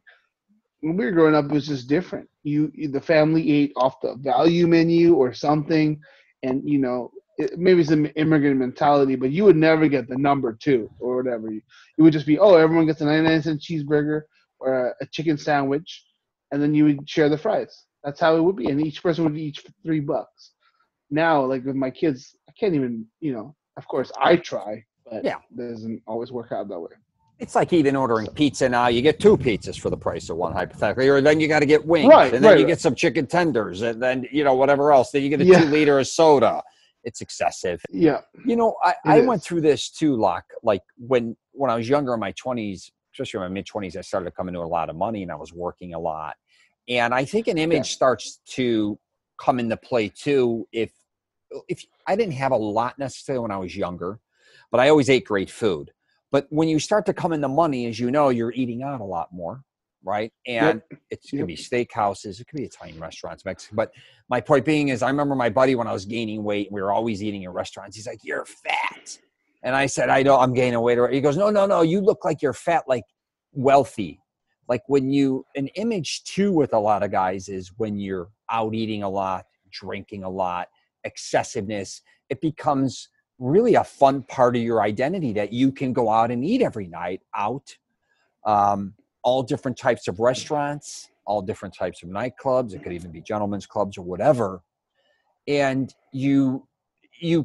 when we were growing up, it was just different. The family ate off the value menu or something, and you know, maybe it's an immigrant mentality, but you would never get the number two or whatever. It would just be, oh, everyone gets a 99-cent cheeseburger or a chicken sandwich, and then you would share the fries. That's how it would be, and each person would eat $3. Now, like with my kids, I can't even, you know. Of course, I try, but Yeah. it doesn't always work out that way. It's like even ordering pizza now. You get 2 pizzas for the price of one, hypothetically, or then you got to get wings, and then you get some chicken tenders, and then you know whatever else. Then you get a 2-liter of soda. It's excessive. Yeah. You know, I went through this too, Locke. Like when I was younger in my 20s, especially in my mid-20s, I started to come into a lot of money, and I was working a lot. And I think an image starts to come into play too. If I didn't have a lot necessarily when I was younger, but I always ate great food. But when you start to come into money, as you know, you're eating out a lot more, right? And it could be steakhouses, it could be Italian restaurants, Mexican. But my point being is I remember my buddy when I was gaining weight, we were always eating in restaurants. He's like, "You're fat." And I said, "I know I'm gaining weight." He goes, No, you look like you're fat, like wealthy. Like an image too with a lot of guys is when you're out eating a lot, drinking a lot, excessiveness, it becomes really a fun part of your identity that you can go out and eat every night out, all different types of restaurants, all different types of nightclubs. It could even be gentlemen's clubs or whatever. And you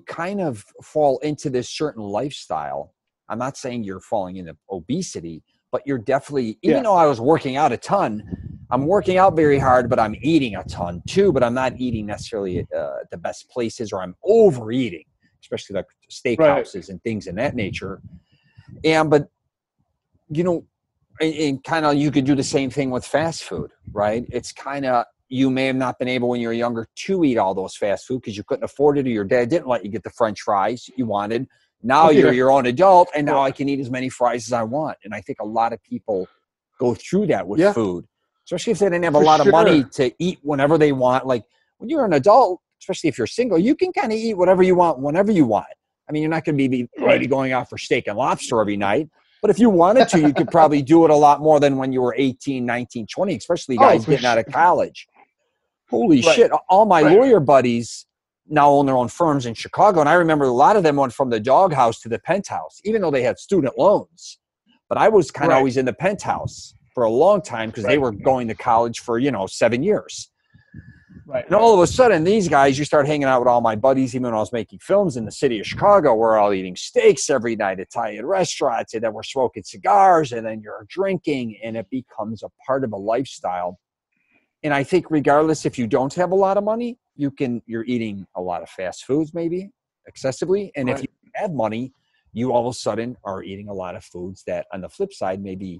kind of fall into this certain lifestyle. I'm not saying you're falling into obesity, but you're definitely, even though I was working out a ton, I'm working out very hard, but I'm eating a ton too, but I'm not eating necessarily at the best places, or I'm overeating, especially like steakhouses and things in that nature. But you know, and kind of you could do the same thing with fast food, right? It's kind of, you may have not been able when you were younger to eat all those fast food because you couldn't afford it, or your dad didn't let you get the French fries you wanted. Now you're your own adult, and now I can eat as many fries as I want. And I think a lot of people go through that with food, especially if they didn't have a lot of money to eat whenever they want. Like when you're an adult, especially if you're single, you can kind of eat whatever you want whenever you want. I mean, you're not going to be maybe going out for steak and lobster every night, but if you wanted to, you could probably do it a lot more than when you were 18, 19, 20, especially guys getting out of college. Holy shit. All my lawyer buddies now own their own firms in Chicago. And I remember a lot of them went from the doghouse to the penthouse, even though they had student loans. But I was kind of always in the penthouse for a long time because they were going to college for, 7 years. And all of a sudden, these guys, you start hanging out with all my buddies, even when I was making films in the city of Chicago, we're all eating steaks every night, Italian restaurants, and then we're smoking cigars, and then you're drinking, and it becomes a part of a lifestyle. And I think regardless if you don't have a lot of money, you're eating a lot of fast foods, maybe excessively. And if you have money, you all of a sudden are eating a lot of foods that on the flip side maybe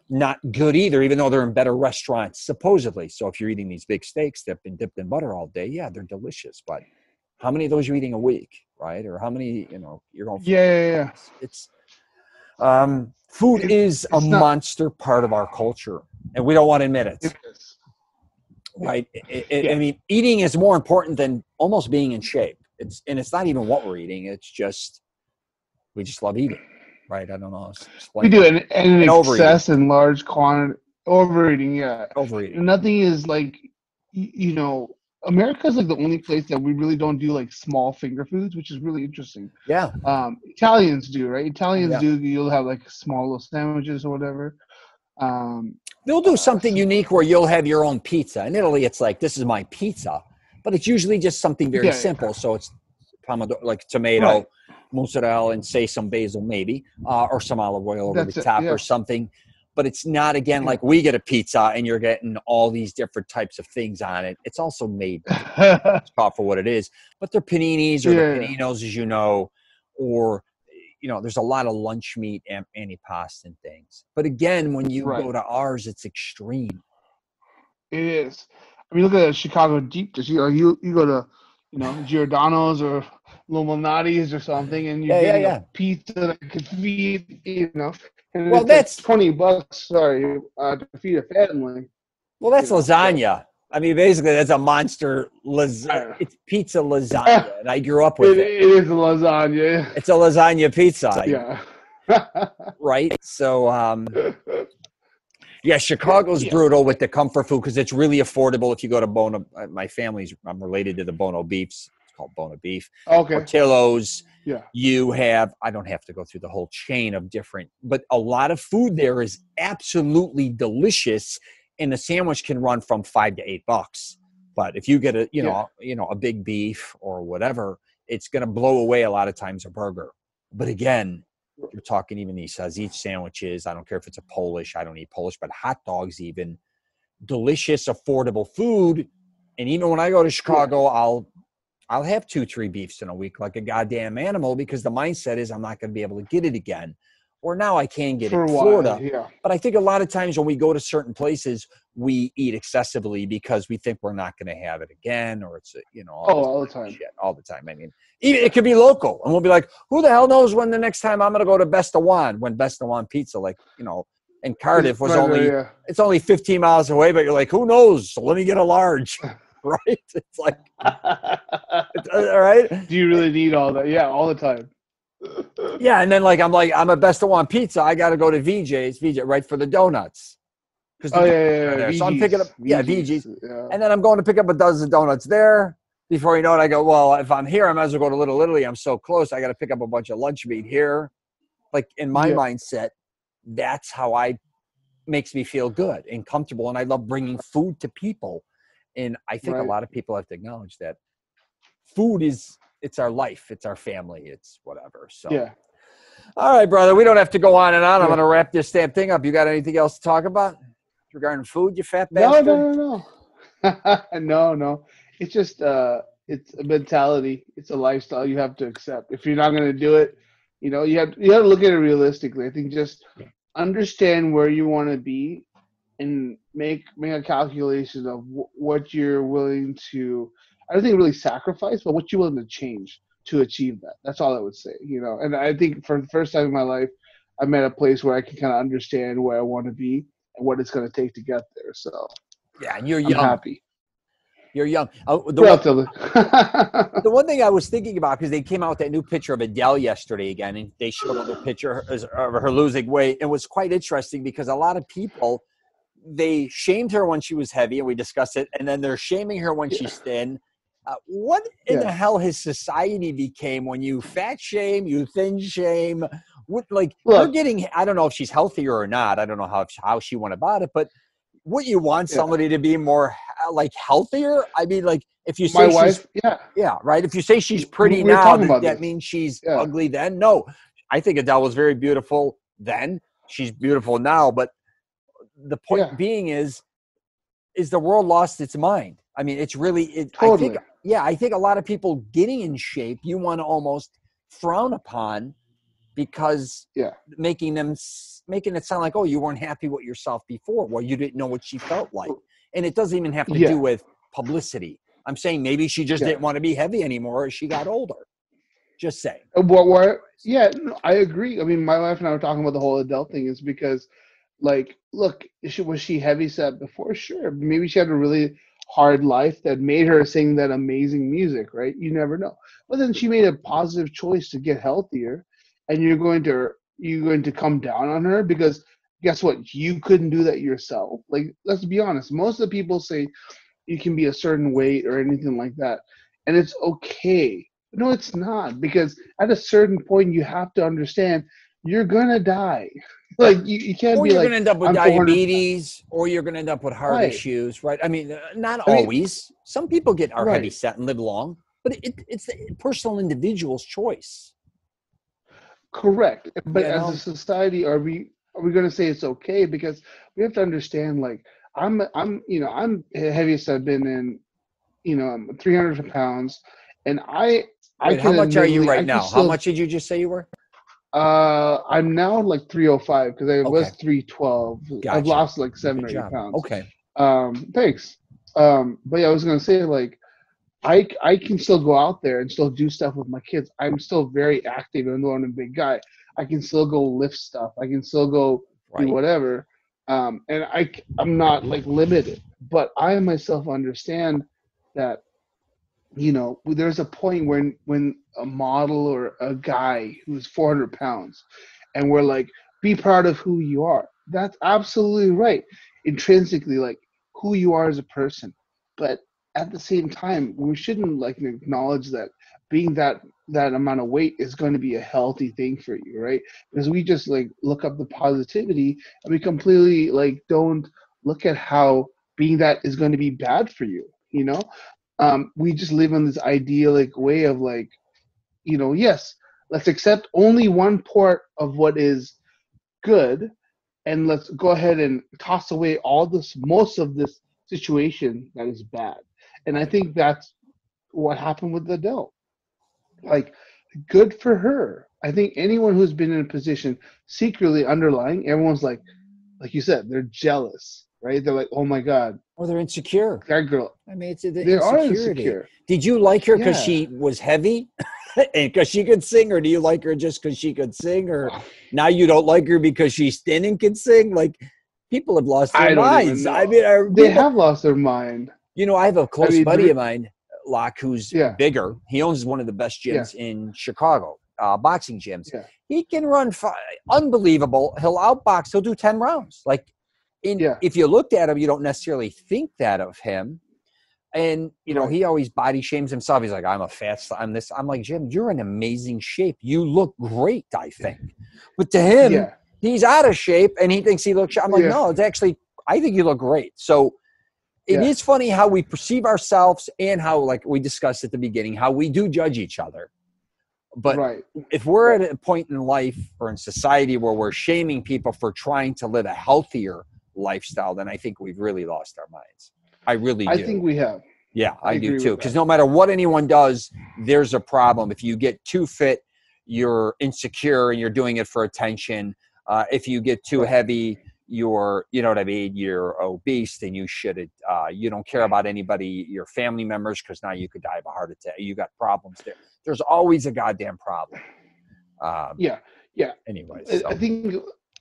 not good either, even though they're in better restaurants supposedly. So if you're eating these big steaks that have been dipped in butter all day, yeah, they're delicious, but how many of those you're eating a week, right? Or how many, you're going for it's food is a monster part of our culture, and we don't want to admit it. Right? I mean, eating is more important than almost being in shape. It's not even what we're eating. It's just we just love eating, right? I don't know. We do, and in excess overeating. and large quantity. Overeating, yeah. Overeating. Nothing is like, America is like the only place that we really don't do like small finger foods, which is really interesting. Yeah. Italians do, right? Italians do. You'll have like small little sandwiches or whatever. They'll do something unique where you'll have your own pizza. In Italy, it's like, this is my pizza, but it's usually just something very simple. So it's pomodoro, like tomato, mozzarella, and say some basil maybe, or some olive oil over the top or something. But it's not, again, like we get a pizza and you're getting all these different types of things on it. It's also made it's called for what it is. But they're paninis or the paninos, as you know, or, there's a lot of lunch meat and antipasto and things. But again, when you go to ours, it's extreme. It is. I mean, look at the Chicago deep dish. You go to, Giordano's or Luminati's or something, and you're getting a pizza that could feed, and well, that's like $20. Sorry, to feed a family. Well, that's lasagna. I mean, basically, that's a monster lasagna. It's pizza lasagna, and I grew up with it. It is a lasagna. It's a lasagna pizza. Yeah. Right? So, Chicago's brutal with the comfort food because it's really affordable. If you go to Bono, I'm related to the Bono Beefs. It's called Bono Beef. Okay. Portillo's. Yeah. You have, I don't have to go through the whole chain of different, but a lot of food there is absolutely delicious. And the sandwich can run from $5 to $8. But if you get a big beef or whatever, it's going to blow away a lot of times a burger. But again, you're talking even these Sausage sandwiches. I don't care if it's a Polish. I don't eat Polish, but hot dogs even. Delicious, affordable food. And even when I go to Chicago, I'll have 2-3 beefs in a week like a goddamn animal because the mindset is I'm not going to be able to get it again. Or now I can get it in Florida. But I think a lot of times when we go to certain places, we eat excessively because we think we're not going to have it again, or it's, all the time. Shit, all the time. I mean, even it could be local. And we'll be like, who the hell knows when the next time I'm going to go to Best of Juan, when Best of Juan Pizza, like, in Cardiff was it's only 15 miles away, but you're like, who knows? So let me get a large. Right? It's like, all right. Do you really need all that? Yeah, all the time. Yeah, and then I'm a Best of Juan Pizza. I got to go to VJ's, right, for the donuts. Yeah. So I'm picking up, VG's. Yeah. And then I'm going to pick up a dozen donuts there. Before you know it, I go, well, if I'm here, I might as well go to Little Italy. I'm so close. I got to pick up a bunch of lunch meat here. Like in my mindset, that's how makes me feel good and comfortable. And I love bringing food to people. And I think a lot of people have to acknowledge that food it's our life. It's our family. It's whatever. So, all right, brother, we don't have to go on and on. I'm going to wrap this damn thing up. You got anything else to talk about regarding food, you fat bastard? No. No. It's just, it's a mentality. It's a lifestyle you have to accept. If you're not going to do it, you have to look at it realistically. I think just understand where you want to be and make a calculation of what you're willing to, I don't think really sacrifice, but what you're willing to change to achieve that. That's all I would say, And I think for the first time in my life, I'm at a place where I can kind of understand where I want to be and what it's going to take to get there. So, and you're young. I'm happy. You're young. The one thing I was thinking about, because they came out with that new picture of Adele yesterday again, and they showed another picture of her losing weight. It was quite interesting because a lot of people, they shamed her when she was heavy, and we discussed it, and then they're shaming her when she's thin. What in the hell has society became when you fat shame, you thin shame? You're getting, I don't know if she's healthier or not. I don't know how she went about it, but would you want somebody to be more healthier? I mean, if you say right. If you say she's pretty now, that means she's ugly then. No, I think Adele was very beautiful then. She's beautiful now, but the point being is the world lost its mind? I mean, it's really, totally. I think a lot of people getting in shape, you want to almost frown upon because making it sound like, oh, you weren't happy with yourself before. Well, you didn't know what she felt like. And it doesn't even have to do with publicity. I'm saying maybe she just didn't want to be heavy anymore as she got older. Just saying. I agree. I mean, my wife and I were talking about the whole adult thing is because, like, look, was she heavy set before? Sure. Maybe she had a really hard life that made her sing that amazing music, right? You never know. But then she made a positive choice to get healthier, and you're going to come down on her because guess what? You couldn't do that yourself. Like, let's be honest. Most of the people say you can be a certain weight or anything like that, and it's okay. No, it's not, because at a certain point you have to understand you're gonna die. Like you can't or be you're like, going to end up with I'm 400 diabetes, or you're going to end up with heart Right. issues, right? I mean, not I mean, always. Some people are right. heavy set and live long, but it's the personal individual's choice. Correct. But as a society, are we going to say it's okay? Because we have to understand, like, I'm heaviest I've been in, I'm 300 pounds, and I Wait, how can much are you admittedly, right now? How much did you just say you were? I'm now like 305 because I was 312. Gotcha. I've lost like 7 or 8 pounds. Okay. Thanks. But yeah, I was gonna say, like, I can still go out there and still do stuff with my kids. I'm still very active, even though I'm a big guy. I can still go lift stuff. I can still go do whatever. And I'm not like limited. But I myself understand that, there's a point when a model or a guy who's 400 pounds, and we're like, be proud of who you are. That's absolutely right. Intrinsically, like, who you are as a person. But at the same time, we shouldn't like acknowledge that being that amount of weight is going to be a healthy thing for you, right? Because we just like look up the positivity, and we completely like don't look at how being that is going to be bad for you. We just live in this idyllic way of like, yes, let's accept only one part of what is good, and let's go ahead and toss away most of this situation that is bad. And I think that's what happened with Adele. Like, good for her. I think anyone who's been in a position secretly underlying, everyone's like you said, they're jealous, right? They're like, oh my God. Or they're insecure. That girl. I mean, it's the they insecurity. are insecure. Did you like her because she was heavy and because she could sing, or do you like her just because she could sing, or now you don't like her because she's thin and can sing? Like, people have lost their minds. I mean, they have lost their mind. I have a close buddy of mine, Locke, who's bigger. He owns one of the best gyms in Chicago, boxing gyms. Yeah. He can run unbelievable. He'll outbox. He'll do 10 rounds. Like, if you looked at him, you don't necessarily think that of him. And, he always body shames himself. He's like, I'm a fat, I'm this. I'm like, Jim, you're in amazing shape. You look great, I think. But to him, he's out of shape and he thinks he looks, I'm like, no, it's actually, I think you look great. So it is funny how we perceive ourselves, and how, like we discussed at the beginning, how we do judge each other. But if we're at a point in life or in society where we're shaming people for trying to live a healthier lifestyle, then I think we've really lost our minds. I really do. I think we have. Yeah, I do too. Because no matter what anyone does, there's a problem. If you get too fit, you're insecure and you're doing it for attention. If you get too heavy, you're, you're obese, and you don't care about anybody, your family members, because now you could die of a heart attack. You got problems there. There's always a goddamn problem. Anyways, so.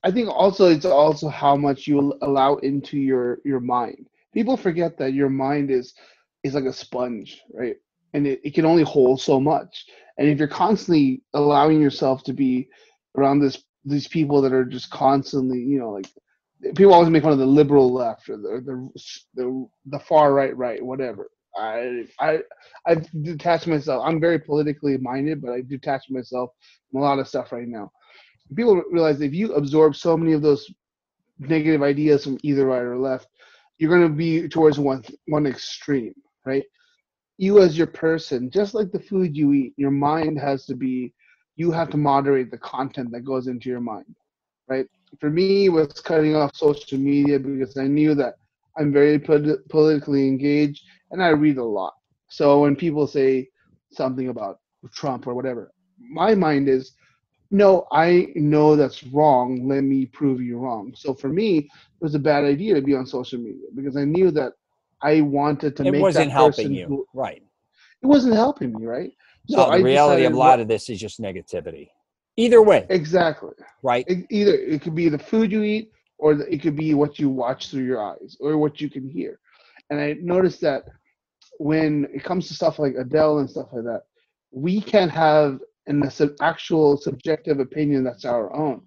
I think also it's also how much you allow into your mind. People forget that your mind is like a sponge, right? And it can only hold so much. And if you're constantly allowing yourself to be around these people that are just constantly, like, people always make fun of the liberal left or the far right, whatever. I've detached myself. I'm very politically minded, but I detach myself from a lot of stuff right now. People realize if you absorb so many of those negative ideas from either right or left, you're going to be towards one extreme, right? You as your person, just like the food you eat, your mind you have to moderate the content that goes into your mind, right? For me, it was cutting off social media because I knew that I'm very politically engaged and I read a lot. So when people say something about Trump or whatever, my mind is, no, I know that's wrong. Let me prove you wrong. So for me, it was a bad idea to be on social media because I knew that I wanted to It make wasn't that helping person you. who Right. it wasn't helping me, right? So No, the I reality of a decided, lot well, of this is just negativity. Either way, exactly. right? Either it could be the food you eat, or it could be what you watch through your eyes, or what you can hear. And I noticed that when it comes to stuff like Adele and stuff like that, we can't have actual subjective opinion that's our own.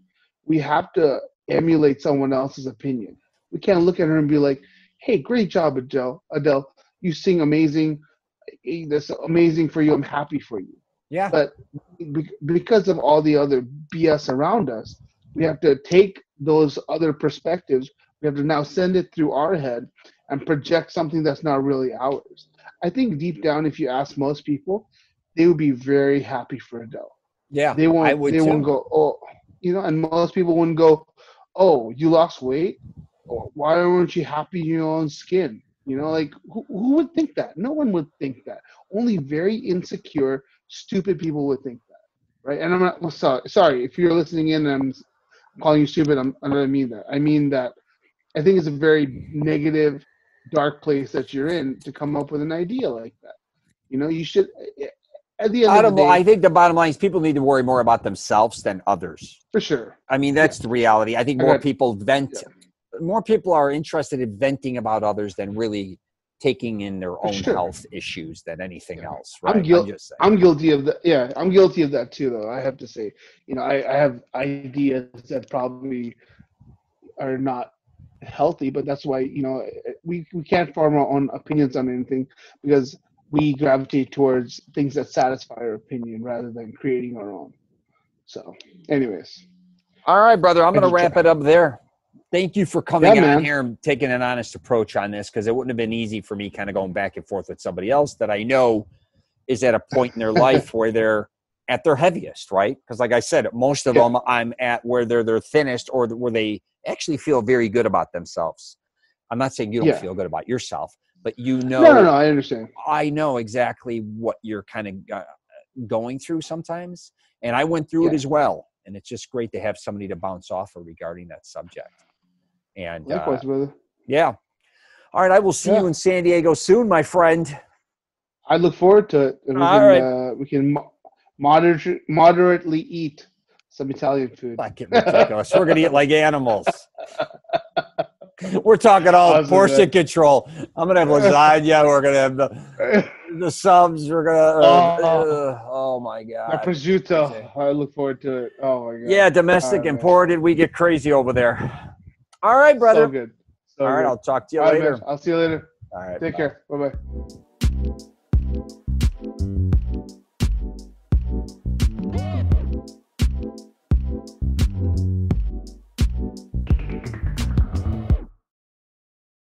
We have to emulate someone else's opinion. We can't look at her and be like, "Hey, great job, Adele. Adele, you sing amazing. That's amazing for you. I'm happy for you." Yeah. But because of all the other BS around us, we have to take those other perspectives. We have to now send it through our head and project something that's not really ours. I think deep down, if you ask most people, they would be very happy for Adele. Yeah, They I won't. would They won't too. go, oh, and most people wouldn't go, oh, you lost weight. Or why aren't you happy in your own skin? Like who would think that? No one would think that. Only very insecure, stupid people would think that, right? And I'm not well, sorry if you're listening in and I'm calling you stupid. I don't mean that. I mean that I think it's a very negative, dark place that you're in to come up with an idea like that. You should. At the end of the I day, think the bottom line is people need to worry more about themselves than others. for sure. I mean, Yeah, that's the for sure. reality. I think I more got. people Yeah, vent. More people are interested in venting about others than really taking in their for own sure. health issues than anything Yeah. else, I'm right? I'm guilt. just saying. I'm guilty of that. Yeah, I'm guilty of that too, though. I have to say, I have ideas that probably are not healthy, but that's why we can't form our own opinions on anything because we gravitate towards things that satisfy our opinion rather than creating our own. So, anyways, All right, brother. I'm I going to just wrap try. it up there. Thank you for Yeah, coming on man. here and taking an honest approach on this because it wouldn't have been easy for me kind of going back and forth with somebody else that I know is at a point in their life where they're at their heaviest, right? Because like I said, most of Yeah, them I'm at where they're their thinnest or where they actually feel very good about themselves. I'm not saying you don't yeah. feel good about yourself, but No. I understand. I know exactly what you're kind of going through sometimes. And I went through it Yeah. as well. And it's just great to have somebody to bounce off of regarding that subject. And Likewise, brother. yeah. All right. I will see you Yeah, in San Diego soon, my friend. I look forward to it, and All right. we can moderately eat some Italian food. Not get ridiculous. We're going to eat like animals. We're talking all Awesome, portion man. control. I'm going to have lasagna. We're going to have the subs. We're going to, oh my That God. prosciutto. I look forward to it. Oh my Yeah, god. All domestic right, man. imported. We get crazy over there. All right, So brother. good. All So right, good. I'll talk to you All right, man. later. I'll see you later. All right, Take bye. care. Bye bye.